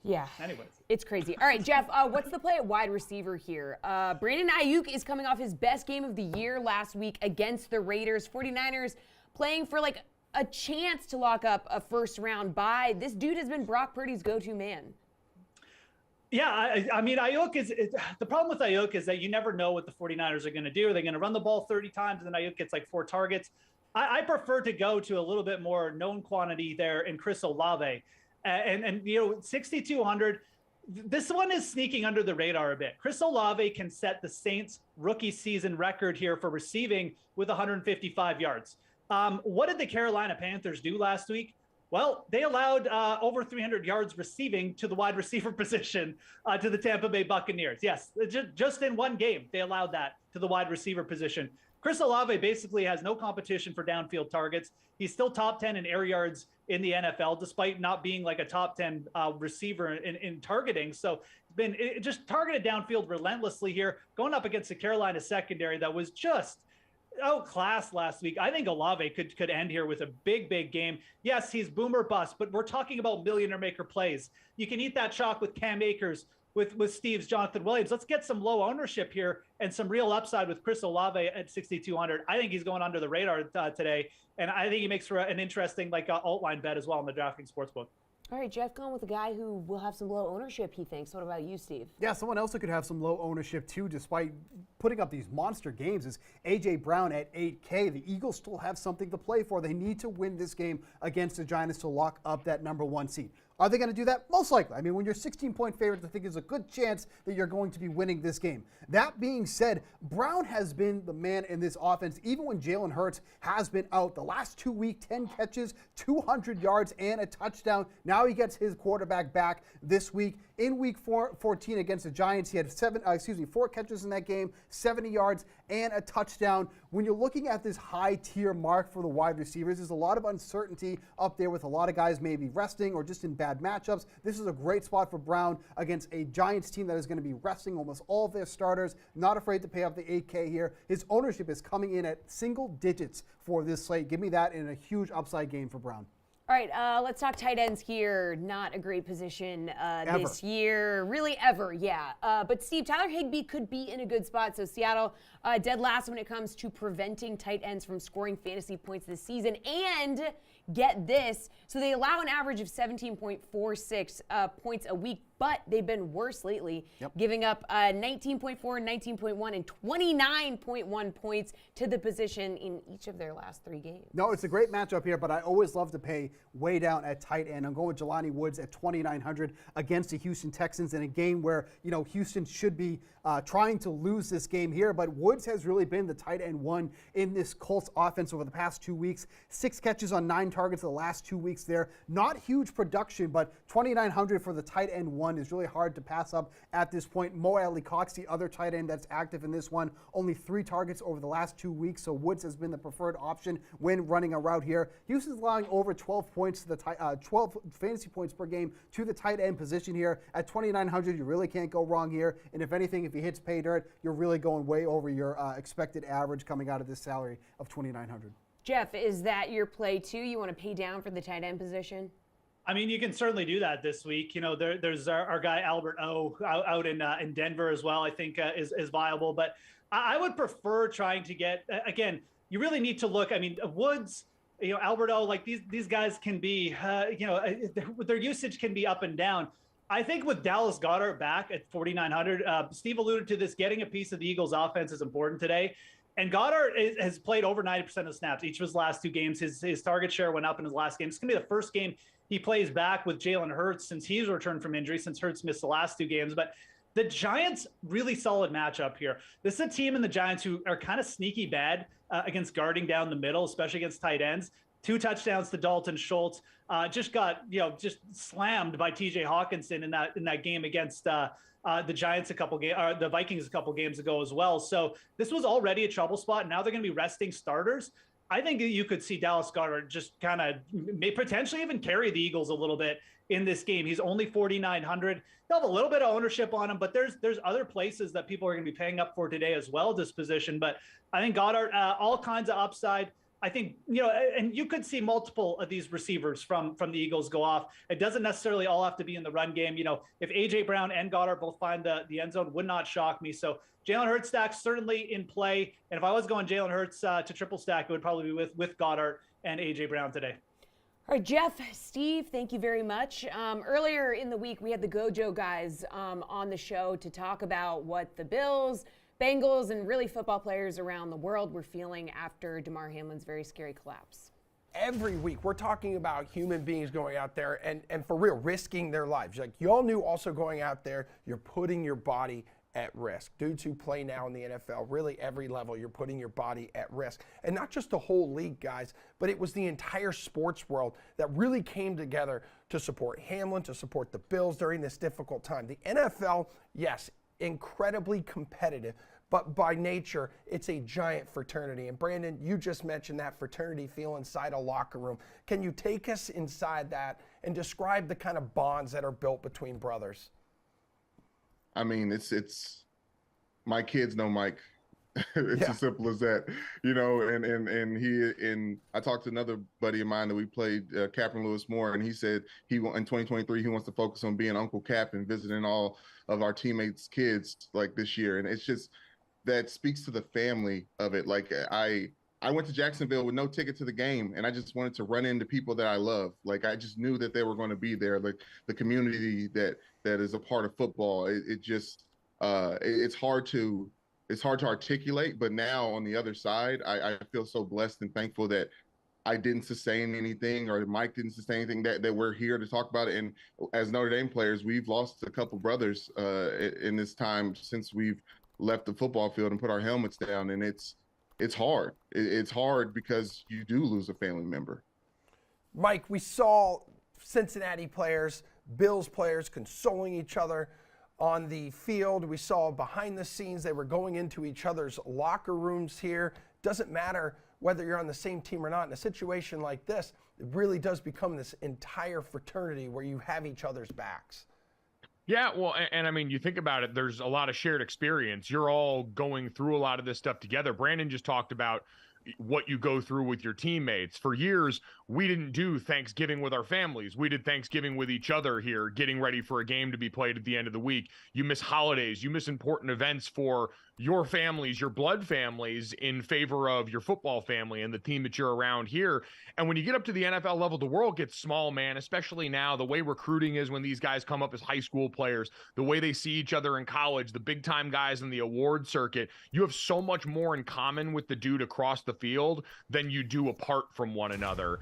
Yeah. anyways. It's crazy. All right, Jeff, what's the play at wide receiver here? Brandon Ayuk is coming off his best game of the year last week against the Raiders. 49ers playing for like a chance to lock up a first round bye. This dude has been Brock Purdy's go-to man. Yeah, I mean, Ayuk the problem with Ayuk is that you never know what the 49ers are going to do. Are they going to run the ball 30 times and then Ayuk gets like 4 targets? I prefer to go to a little bit more known quantity there in Chris Olave. And 6,200, this one is sneaking under the radar a bit. Chris Olave can set the Saints rookie season record here for receiving with 155 yards. What did the Carolina Panthers do last week? Well, they allowed over 300 yards receiving to the wide receiver position to the Tampa Bay Buccaneers. Yes, just in one game, they allowed that to the wide receiver position. Chris Olave basically has no competition for downfield targets. He's still top 10 in air yards in the NFL, despite not being like a top 10 receiver in targeting. So been just targeted downfield relentlessly here, going up against the Carolina secondary that was just outclassed last week. I think Olave could end here with a big game. Yes, he's boomer bust, but we're talking about millionaire maker plays. You can eat that chalk with Cam Akers, with Steve's Jonathan Williams. Let's get some low ownership here and some real upside with Chris Olave at 6,200. I think he's going under the radar today, and I think he makes for an interesting alt line bet as well in the DraftKings Sportsbook. All right, Jeff, going with a guy who will have some low ownership, he thinks. What about you, Steve? Yeah, someone else who could have some low ownership too, despite putting up these monster games, is A.J. Brown at 8K. The Eagles still have something to play for. They need to win this game against the Giants to lock up that #1 seed. Are they going to do that? Most likely. I mean, when you're 16-point favorites, I think there's a good chance that you're going to be winning this game. That being said, Brown has been the man in this offense, even when Jalen Hurts has been out. The last 2 weeks, 10 catches, 200 yards, and a touchdown. Now he gets his quarterback back this week. In week 14 against the Giants, he had 4 catches in that game, 70 yards, and a touchdown. When you're looking at this high tier mark for the wide receivers, there's a lot of uncertainty up there with a lot of guys maybe resting or just in bad matchups. This is a great spot for Brown against a Giants team that is going to be resting almost all of their starters. Not afraid to pay up the 8K here. His ownership is coming in at single digits for this slate. Give me that in a huge upside game for Brown. All right, let's talk tight ends here. Not a great position this year. Really ever, yeah. But Steve, Tyler Higbee could be in a good spot. So Seattle dead last when it comes to preventing tight ends from scoring fantasy points this season. And get this, so they allow an average of 17.46 points a week, but they've been worse lately, giving up 19.4, 19.1, and 29.1 points to the position in each of their last 3 games. No, it's a great matchup here, but I always love to pay way down at tight end. I'm going with Jelani Woods at 2,900 against the Houston Texans in a game where, Houston should be trying to lose this game here, but Woods has really been the tight end one in this Colts offense over the past 2 weeks. 6 catches on 9 targets the last 2 weeks there. Not huge production, but 2,900 for the tight end one is really hard to pass up at this point. Mo Alley Cox, the other tight end that's active in this one, only 3 targets over the last 2 weeks, so Woods has been the preferred option when running a route here. Houston's allowing over 12 points to the 12 fantasy points per game to the tight end position here. At 2,900, you really can't go wrong here, and if anything, if he hits pay dirt, you're really going way over your expected average coming out of this salary of 2,900. Jeff, is that your play too? You want to pay down for the tight end position? I mean, you can certainly do that this week. There's our guy Albert O out in Denver as well. I think is viable, but I would prefer trying to get again. You really need to look. I mean, Woods, Albert O, like these guys can be, their usage can be up and down. I think with Dallas Goedert back at 4,900, Steve alluded to this. Getting a piece of the Eagles' offense is important today. And Goddard has played over 90% of snaps each of his last 2 games. His target share went up in his last game. It's going to be the first game he plays back with Jalen Hurts since he's returned from injury, since Hurts missed the last 2 games. But the Giants, really solid matchup here. This is a team in the Giants who are kind of sneaky bad against guarding down the middle, especially against tight ends. 2 touchdowns to Dalton Schultz. Just got just slammed by T.J. Hawkinson in that game against the Giants the Vikings a couple games ago as well. So this was already a trouble spot. Now they're going to be resting starters. I think you could see Dallas Goedert just kind of potentially even carry the Eagles a little bit in this game. He's only 4,900. They'll have a little bit of ownership on him, but there's other places that people are going to be paying up for today as well, this position. But I think Goddard, all kinds of upside. I think, and you could see multiple of these receivers from the Eagles go off. It doesn't necessarily all have to be in the run game. If A.J. Brown and Goddard both find the end zone, would not shock me. So Jalen Hurts stack certainly in play. And if I was going Jalen Hurts to triple stack, it would probably be with Goddard and A.J. Brown today. All right, Jeff, Steve, thank you very much. Earlier in the week, we had the Gojo guys on the show to talk about what the Bills, Bengals, and really football players around the world were feeling after Damar Hamlin's very scary collapse. Every week, we're talking about human beings going out there and for real, risking their lives. Like, you all knew also going out there, you're putting your body at risk. Dudes who play now in the NFL, really every level, you're putting your body at risk. And not just the whole league, guys, but it was the entire sports world that really came together to support Hamlin, to support the Bills during this difficult time. The NFL, yes, incredibly competitive, but by nature, it's a giant fraternity. And Brandon, you just mentioned that fraternity feel inside a locker room. Can you take us inside that and describe the kind of bonds that are built between brothers? I mean, it's my kids know Mike. It's as simple as that, and I talked to another buddy of mine that we played, Captain Lewis Moore, and he said in 2023 he wants to focus on being Uncle Cap and visiting all of our teammates' kids like this year. And it's just, that speaks to the family of it. Like, I went to Jacksonville with no ticket to the game, and I just wanted to run into people that I love. Like, I just knew that they were going to be there. Like, the community that is a part of football. It's hard to articulate. But now on the other side, I feel so blessed and thankful that I didn't sustain anything, or Mike didn't sustain anything, that we're here to talk about it. And as Notre Dame players, we've lost a couple brothers in this time since we've left the football field and put our helmets down, and it's hard. It's hard because you do lose a family member. Mike, we saw Cincinnati players, Bills players consoling each other on the field. We saw behind the scenes they were going into each other's locker rooms here. Doesn't matter whether you're on the same team or not. In a situation like this, it really does become this entire fraternity where you have each other's backs. Yeah, well, and I mean, you think about it, there's a lot of shared experience. You're all going through a lot of this stuff together. Brandon just talked about what you go through with your teammates. For years, we didn't do Thanksgiving with our families. We did Thanksgiving with each other here, getting ready for a game to be played at the end of the week. You miss holidays. You miss important events for your families, your blood families, in favor of your football family and the team that you're around here. And when you get up to the NFL level, the world gets small, man, especially now. The way recruiting is when these guys come up as high school players, the way they see each other in college, the big-time guys in the award circuit, you have so much more in common with the dude across the field than you do apart from one another.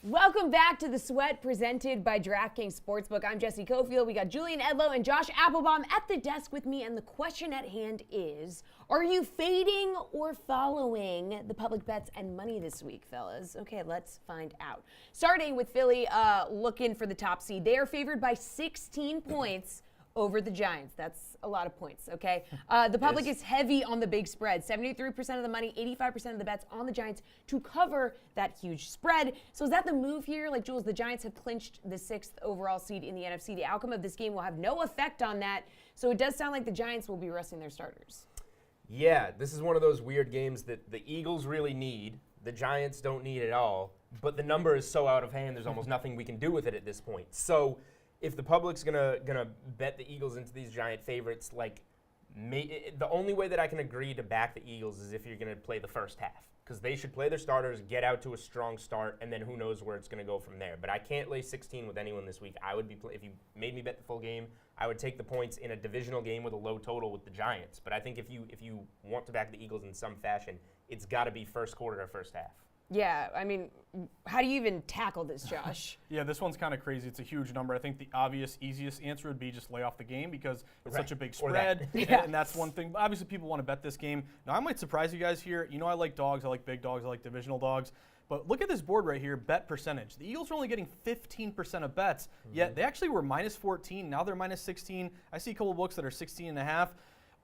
Welcome back to The Sweat, presented by DraftKings Sportsbook. I'm Jesse Cofield. We got Julian Edlow and Josh Applebaum at the desk with me, and the question at hand is, are you fading or following the public bets and money this week, fellas? Okay, let's find out. Starting with Philly looking for the top seed. They are favored by 16 points over the Giants. That's a lot of points, okay? The public is heavy on the big spread. 73% of the money, 85% of the bets on the Giants to cover that huge spread. So is that the move here? Like, Jules, the Giants have clinched the 6th overall seed in the NFC. The outcome of this game will have no effect on that. So it does sound like the Giants will be resting their starters. Yeah, this is one of those weird games that the Eagles really need. The Giants don't need at all. But the number is so out of hand, there's almost nothing we can do with it at this point. So if the public's gonna bet the Eagles into these giant favorites, like, The only way that I can agree to back the Eagles is if you're going to play the first half, because they should play their starters, get out to a strong start, and then who knows where it's going to go from there. But I can't lay 16 with anyone this week. I would be if you made me bet the full game, I would take the points in a divisional game with a low total with the Giants. But I think if you want to back the Eagles in some fashion, it's got to be first quarter or first half. Yeah, I mean, how do you even tackle this, Josh? Yeah, this one's kind of crazy. It's a huge number. I think the obvious, easiest answer would be just lay off the game because it's such a big spread, and that's one thing. But obviously, people want to bet this game. Now, I might surprise you guys here. You know, I like dogs. I like big dogs. I like divisional dogs. But look at this board right here, bet percentage. The Eagles are only getting 15% of bets, yet they actually were minus 14. Now they're minus 16. I see a couple of books that are 16.5.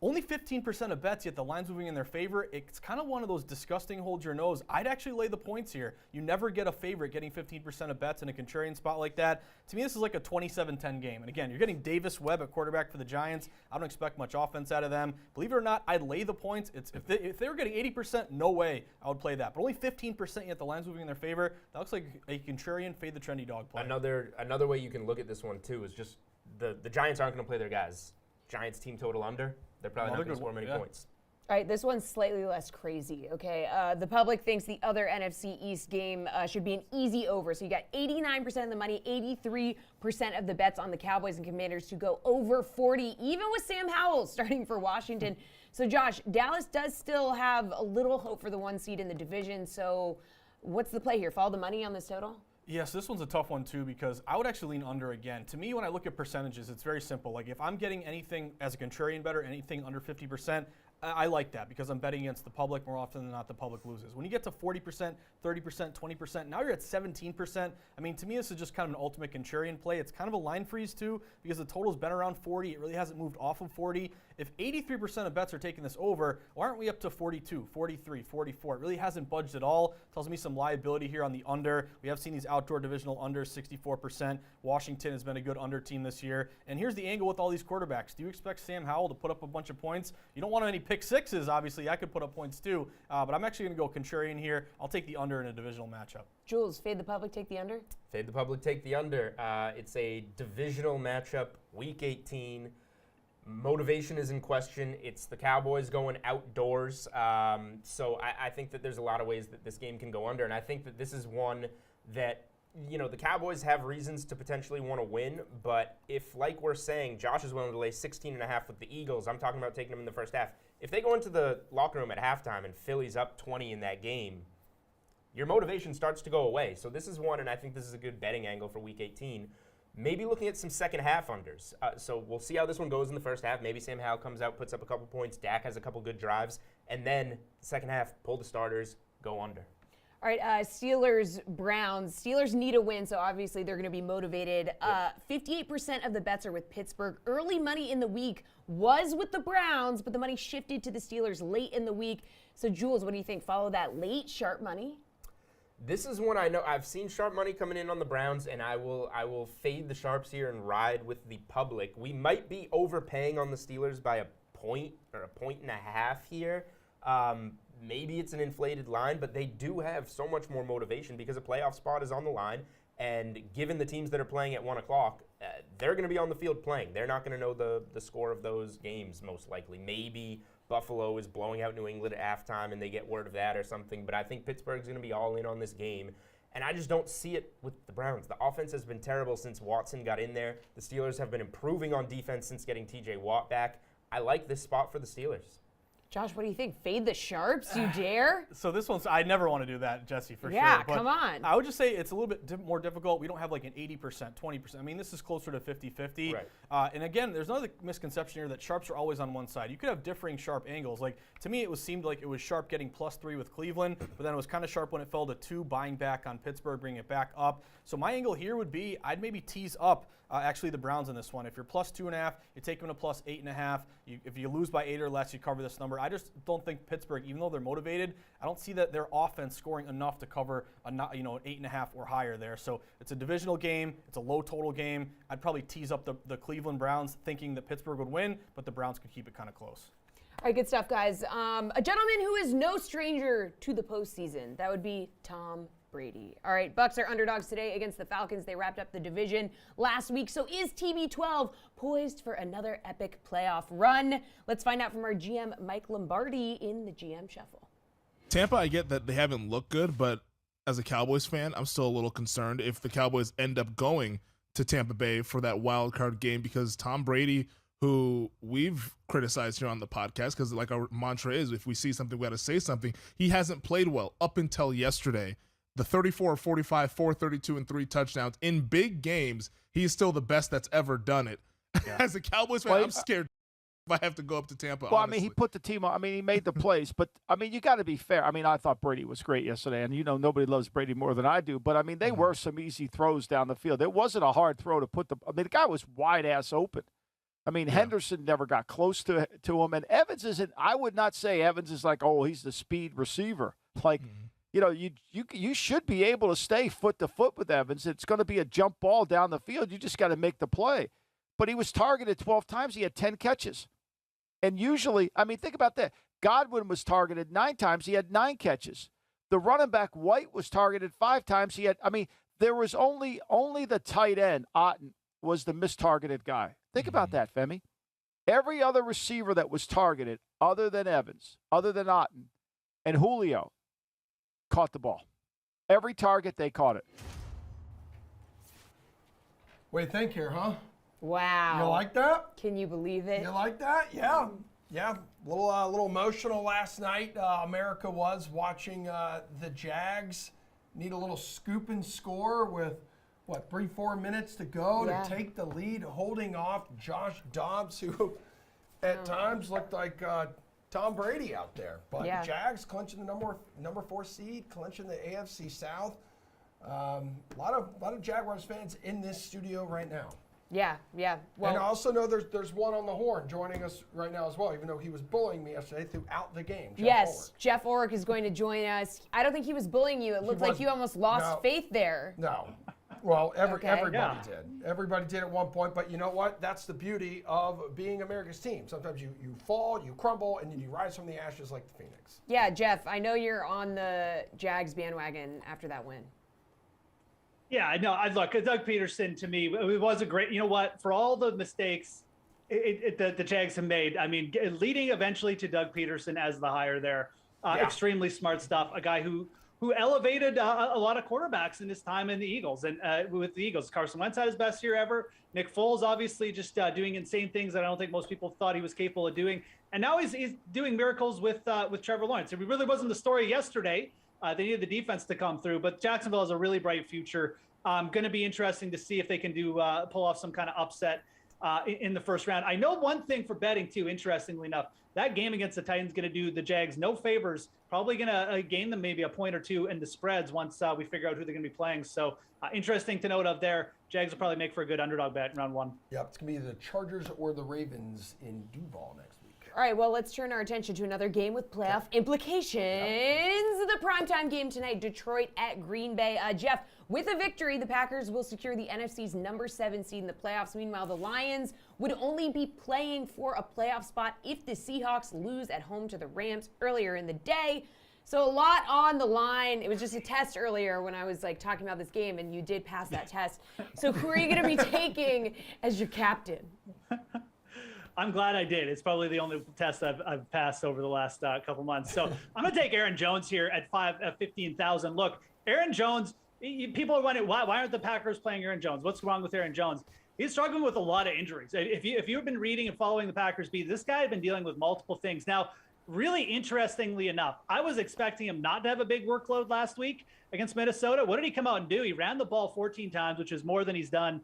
Only 15% of bets, yet the line's moving in their favor. It's kind of one of those disgusting hold your nose. I'd actually lay the points here. You never get a favorite getting 15% of bets in a contrarian spot like that. To me, this is like a 27-10 game. And again, you're getting Davis Webb at quarterback for the Giants. I don't expect much offense out of them. Believe it or not, I'd lay the points. If they were getting 80%, no way I would play that. But only 15%, yet the line's moving in their favor. That looks like a contrarian fade the trendy dog play. Another way you can look at this one, too, is just the Giants aren't going to play their guys. Giants team total under. They're probably not going to score many points. All right, this one's slightly less crazy, okay? The public thinks the other NFC East game should be an easy over. So you got 89% of the money, 83% of the bets on the Cowboys and Commanders to go over 40, even with Sam Howell starting for Washington. So, Josh, Dallas does still have a little hope for the 1 seed in the division. So what's the play here? Follow the money on this total? Yes, this one's a tough one too because I would actually lean under again. To me, when I look at percentages, it's very simple. Like if I'm getting anything as a contrarian bettor, anything under 50%, I like that because I'm betting against the public more often than not. The public loses. When you get to 40%, 30%, 20%, now you're at 17%. I mean, to me, this is just kind of an ultimate contrarian play. It's kind of a line freeze too because the total's been around 40. It really hasn't moved off of 40. If 83% of bets are taking this over, why aren't we up to 42, 43, 44? It really hasn't budged at all. Tells me some liability here on the under. We have seen these outdoor divisional unders, 64%. Washington has been a good under team this year. And here's the angle with all these quarterbacks. Do you expect Sam Howell to put up a bunch of points? You don't want any pick sixes, obviously. I could put up points too. But I'm actually going to go contrarian here. I'll take the under in a divisional matchup. Jules, fade the public, take the under? Fade the public, take the under. It's a divisional matchup, Week 18. Motivation is in question. It's the Cowboys going outdoors. So I think that there's a lot of ways that this game can go under. And I think that this is one that, you know, the Cowboys have reasons to potentially want to win. But if, like we're saying, Josh is willing to lay 16.5 with the Eagles, I'm talking about taking them in the first half. If they go into the locker room at halftime and Philly's up 20 in that game, your motivation starts to go away. So this is one, and I think this is a good betting angle for Week 18. Maybe looking at some second half unders. So we'll see how this one goes in the first half. Maybe Sam Howell comes out, puts up a couple points. Dak has a couple good drives. And then the second half, pull the starters, go under. All right, Steelers-Browns. Steelers need a win, so obviously they're going to be motivated. 58% of the bets are with Pittsburgh. Early money in the week was with the Browns, but the money shifted to the Steelers late in the week. So, Jules, what do you think? Follow that late sharp money? This is one I know. I've seen sharp money coming in on the Browns, and I will fade the sharps here and ride with the public. We might be overpaying on the Steelers by a point or a point and a half here. Maybe it's an inflated line, but they do have so much more motivation because a playoff spot is on the line. And given the teams that are playing at 1 o'clock, they're going to be on the field playing. They're not going to know the score of those games, most likely. Maybe Buffalo is blowing out New England at halftime and they get word of that or something. But I think Pittsburgh's going to be all in on this game. And I just don't see it with the Browns. The offense has been terrible since Watson got in there. The Steelers have been improving on defense since getting T.J. Watt back. I like this spot for the Steelers. Josh, what do you think? Fade the sharps? You dare? So this one's, I never want to do that, Jesse, for sure. Yeah, But come on. I would just say it's a little bit more difficult. We don't have like an 80%, 20%. I mean, this is closer to 50-50. Right. And again, there's another misconception here that sharps are always on one side. You could have differing sharp angles. Like, to me, seemed like it was sharp getting +3 with Cleveland, but then it was kind of sharp when it fell to 2, buying back on Pittsburgh, bringing it back up. So my angle here would be I'd maybe tease up actually the Browns in this one. If you're +2.5, you take them to +8.5. If you lose by 8 or less, you cover this number. I just don't think Pittsburgh, even though they're motivated, I don't see that their offense scoring enough to cover an 8.5 or higher there. So it's a divisional game. It's a low total game. I'd probably tease up the Cleveland Browns thinking that Pittsburgh would win, but the Browns could keep it kind of close. All right, good stuff, guys. A gentleman who is no stranger to the postseason. That would be Tom Brady. All right, Bucks are underdogs today against the Falcons. They wrapped up the division last week. So is TB12 poised for another epic playoff run? Let's find out from our GM, Mike Lombardi, in the GM Shuffle. Tampa, I get that they haven't looked good, but as a Cowboys fan, I'm still a little concerned if the Cowboys end up going to Tampa Bay for that wild card game, because Tom Brady, who we've criticized here on the podcast, because like our mantra is, if we see something, we got to say something. He hasn't played well up until yesterday. The 34 45, 432, and 3 touchdowns in big games. He's still the best that's ever done it. Yeah. As a Cowboys fan, I'm scared if I have to go up to Tampa. Well, honestly. I mean, he put the team on. I mean, he made the plays, but I mean, you got to be fair. I mean, I thought Brady was great yesterday, and nobody loves Brady more than I do. But I mean, they were some easy throws down the field. It wasn't a hard throw to put the. I mean, the guy was wide ass open. I mean, Henderson never got close to him, and Evans isn't. I would not say Evans is like, oh, he's the speed receiver. Like, you should be able to stay foot to foot with Evans. It's going to be a jump ball down the field. You just got to make the play. But he was targeted 12 times. He had 10 catches. And usually, I mean, think about that. Godwin was targeted 9 times. He had 9 catches. The running back White was targeted 5 times. There was only the tight end, Otten, was the mistargeted guy. Think about that, Femi. Every other receiver that was targeted, other than Evans, other than Otten, and Julio, caught the ball. Every target, they caught it. What do you think here, huh? Wow. You like that? Can you believe it? You like that? Yeah. Yeah. Little emotional last night. America was watching the Jags need a little scoop and score with, 3-4 minutes to go to take the lead, holding off Josh Dobbs, who at times looked like Tom Brady out there. But Jags clinching the number 4 seed, clinching the AFC South. A lot of Jaguars fans in this studio right now. Yeah. Well, and I also know there's one on the horn joining us right now as well, even though he was bullying me yesterday throughout the game. Jeff Orrick is going to join us. I don't think he was bullying you. It looked like you almost lost faith there. No. Well, everybody did. Everybody did at one point, but you know what? That's the beauty of being America's team. Sometimes you fall, you crumble, and then you rise from the ashes like the Phoenix. Yeah, Jeff, I know you're on the Jags bandwagon after that win. Yeah, I know. Look, Doug Peterson, to me, it was a great, you know what, for all the mistakes the Jags have made, I mean, leading eventually to Doug Peterson as the hire there, extremely smart stuff, a guy who elevated a lot of quarterbacks in his time in the Eagles. And with the Eagles, Carson Wentz had his best year ever. Nick Foles, obviously, just doing insane things that I don't think most people thought he was capable of doing. And now he's doing miracles with Trevor Lawrence. It really wasn't the story yesterday. They needed the defense to come through, but Jacksonville has a really bright future. Going to be interesting to see if they can pull off some kind of upset in the first round. I know one thing for betting, too, interestingly enough. That game against the Titans going to do the Jags no favors. Probably going to gain them maybe a point or two in the spreads once we figure out who they're going to be playing. So interesting to note of there. Jags will probably make for a good underdog bet in round 1. Yep, it's going to be the Chargers or the Ravens in Duval next week. All right, well, let's turn our attention to another game with playoff implications. The primetime game tonight, Detroit at Green Bay. Jeff, with a victory, the Packers will secure the NFC's number 7 seed in the playoffs. Meanwhile, the Lions would only be playing for a playoff spot if the Seahawks lose at home to the Rams earlier in the day. So a lot on the line. It was just a test earlier when I was talking about this game, and you did pass that test. So who are you going to be taking as your captain? I'm glad I did. It's probably the only test I've passed over the last couple months. So I'm going to take Aaron Jones here at 15,000. Look, Aaron Jones, people are wondering, why aren't the Packers playing Aaron Jones? What's wrong with Aaron Jones? He's struggling with a lot of injuries. If you've been reading and following the Packers beat, this guy has been dealing with multiple things. Now, really interestingly enough, I was expecting him not to have a big workload last week against Minnesota. What did he come out and do? He ran the ball 14 times, which is more than he's done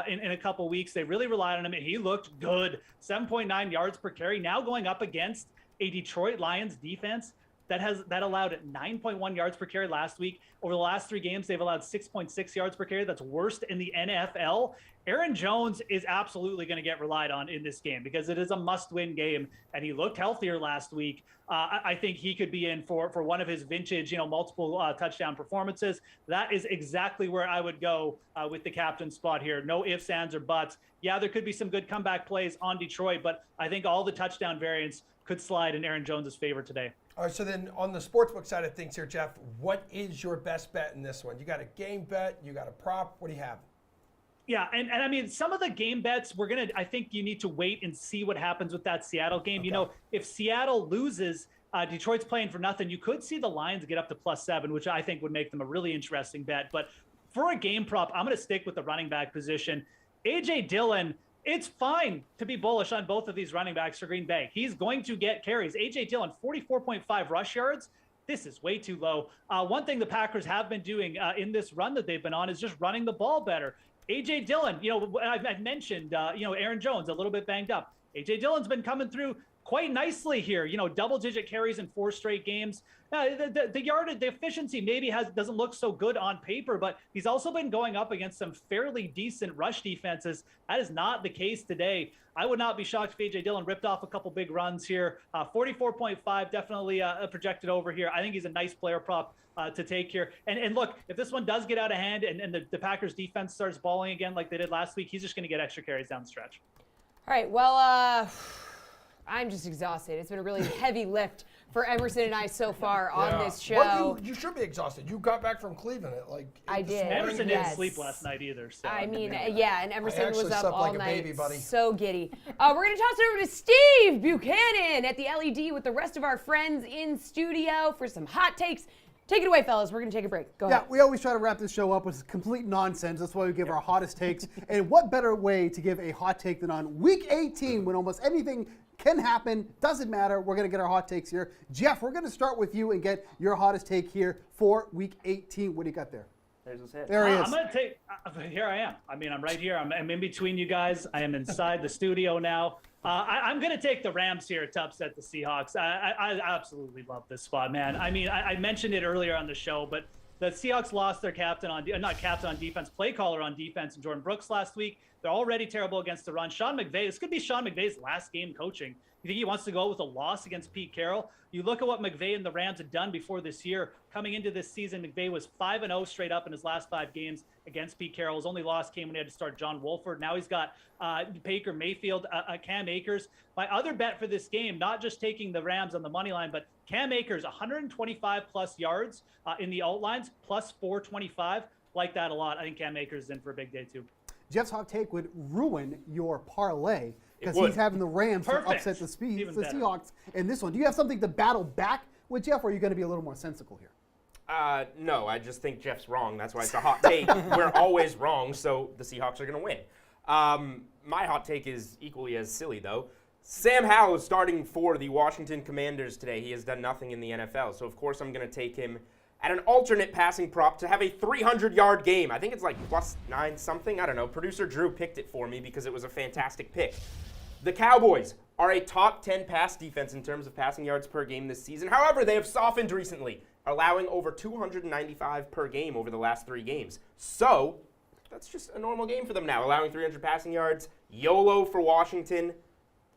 in a couple weeks. They really relied on him, and he looked good. 7.9 yards per carry. Now going up against a Detroit Lions defense that allowed 9.1 yards per carry last week. Over the last 3 games, they've allowed 6.6 yards per carry. That's worst in the NFL. Aaron Jones is absolutely going to get relied on in this game because it is a must-win game, and he looked healthier last week. I think he could be in for one of his vintage, multiple touchdown performances. That is exactly where I would go with the captain spot here. No ifs, ands, or buts. Yeah, there could be some good comeback plays on Detroit, but I think all the touchdown variants could slide in Aaron Jones' favor today. All right, so then on the sportsbook side of things here, Jeff, what is your best bet in this one? You got a game bet, you got a prop. What do you have? Yeah, and I mean, some of the game bets, I think you need to wait and see what happens with that Seattle game. Okay. You know, if Seattle loses, Detroit's playing for nothing, you could see the Lions get up to +7, which I think would make them a really interesting bet. But for a game prop, I'm going to stick with the running back position. A.J. Dillon, it's fine to be bullish on both of these running backs for Green Bay. He's going to get carries. A.J. Dillon, 44.5 rush yards. This is way too low. One thing the Packers have been doing in this run that they've been on is just running the ball better. A.J. Dillon, you know, I've mentioned, Aaron Jones, a little bit banged up. A.J. Dillon's been coming through quite nicely here, you know, double-digit carries in 4 straight games. The yardage, the efficiency maybe doesn't look so good on paper, but he's also been going up against some fairly decent rush defenses. That is not the case today. I would not be shocked if A.J. Dillon ripped off a couple big runs here. 44.5, definitely projected over here. I think he's a nice player prop to take here. And look, if this one does get out of hand and the Packers defense starts balling again like they did last week, he's just going to get extra carries down the stretch. All right, well, I'm just exhausted. It's been a really heavy lift for Emerson and I so far on this show. Well, you should be exhausted. You got back from Cleveland at I this did. morning. Emerson didn't sleep last night either. So I mean, yeah, and Emerson was up slept all like a night. baby, buddy. So giddy. We're going to toss it over to Steve Buchanan at the LED with the rest of our friends in studio for some hot takes. Take it away, fellas. We're going to take a break. Go ahead. Yeah, we always try to wrap this show up with complete nonsense. That's why we give our hottest takes. And what better way to give a hot take than on Week 18 when almost anything can happen, doesn't matter. We're going to get our hot takes here. Jeff, we're going to start with you and get your hottest take here for Week 18. What do you got there? There's his head. There he is. I'm going to take, here I am. I mean, I'm right here. I'm in between you guys. I am inside the studio now. I'm going to take the Rams here to upset the Seahawks. I absolutely love this spot, man. I mean, I mentioned it earlier on the show, but the Seahawks lost their defense, play caller on defense, and Jordan Brooks last week. They're already terrible against the run. Sean McVay, this could be Sean McVay's last game coaching. You think he wants to go with a loss against Pete Carroll? You look at what McVay and the Rams had done before this year. Coming into this season, McVay was 5-0 straight up in his last 5 games against Pete Carroll. His only loss came when he had to start John Wolford. Now he's got Baker Mayfield, Cam Akers. My other bet for this game, not just taking the Rams on the money line, but Cam Akers, 125 plus yards in the outlines, plus 425. Like that a lot. I think Cam Akers is in for a big day too. Jeff's hot take would ruin your parlay because would. he's having the Rams to Perfect. upset the Even better. Seahawks in this one. Do you have something to battle back with, Jeff, or are you going to be a little more sensical here? No, I just think Jeff's wrong. That's why it's a hot take. We're always wrong, so the Seahawks are going to win. My hot take is equally as silly, though. Sam Howell is starting for the Washington Commanders today. He has done nothing in the NFL, so of course I'm going to take him at an alternate passing prop to have a 300-yard game. I think it's like +9 something. I don't know. Producer Drew picked it for me because it was a fantastic pick. The Cowboys are a top 10 pass defense in terms of passing yards per game this season. However, they have softened recently, allowing over 295 per game over the last 3 games. So that's just a normal game for them now, allowing 300 passing yards. YOLO for Washington.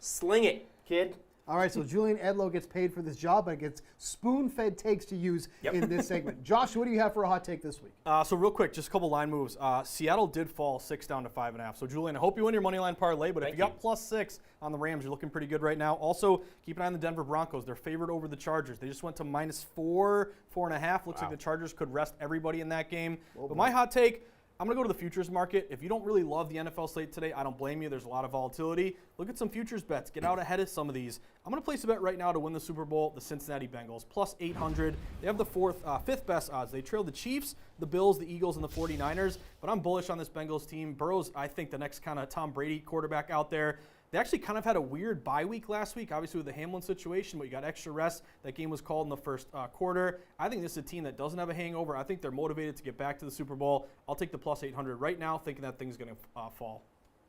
Sling it, kid. All right, so Julian Edlow gets paid for this job, but gets spoon-fed takes to use in this segment. Josh, what do you have for a hot take this week? So real quick, just a couple line moves. Seattle did fall 6 down to 5.5. So Julian, I hope you win your money line parlay, but if you got +6 on the Rams, you're looking pretty good right now. Also, keep an eye on the Denver Broncos. They're favored over the Chargers. They just went to -4, 4.5. Looks like the Chargers could rest everybody in that game. But my hot take, I'm going to go to the futures market. If you don't really love the NFL slate today, I don't blame you. There's a lot of volatility. Look at some futures bets. Get out ahead of some of these. I'm going to place a bet right now to win the Super Bowl, the Cincinnati Bengals, +800. They have the 5th best odds. They trail the Chiefs, the Bills, the Eagles, and the 49ers. But I'm bullish on this Bengals team. Burrow's, I think, the next kind of Tom Brady quarterback out there. They actually kind of had a weird bye week last week, obviously with the Hamlin situation, but you got extra rest. That game was called in the first quarter. I think this is a team that doesn't have a hangover. I think they're motivated to get back to the Super Bowl. I'll take the +800 right now, thinking that thing's going to fall.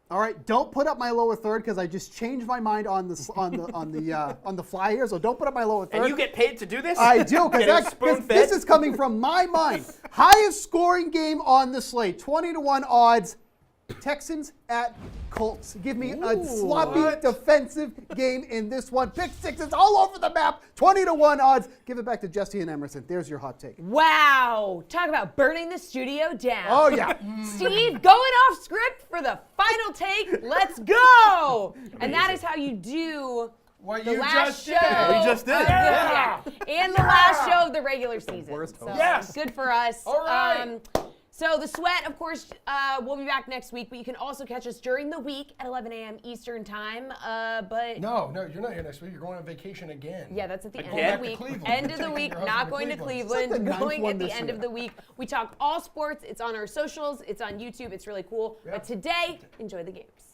All right, don't put up my lower third because I just changed my mind on the fly here. So don't put up my lower third. And you get paid to do this? I do because spoon-fed? this is coming from my mind. Highest scoring game on the slate, 20-1 odds. Texans at Colts. Give me a sloppy defensive game in this one. Pick sixes all over the map. 20-1 odds. Give it back to Jesse and Emerson. There's your hot take. Wow. Talk about burning the studio down. Oh, yeah. Steve, going off script for the final take. Let's go. And that is how you do What the you last just show. did. We just did. Yeah. And the last show of the regular season. worst So host. Yes. good for us. All right. So the Sweat, of course, we'll be back next week, but you can also catch us during the week at 11 a.m. Eastern time. But No, you're not here next week. You're going on vacation again. yeah, that's at the end Back of to the week. Cleveland. End You're of the taking week, your husband not to going to Cleveland. Cleveland, It's like the going ninth at one the this end year. of the week. We talk all sports. It's on our socials. It's on YouTube. It's really cool. But today, enjoy the games.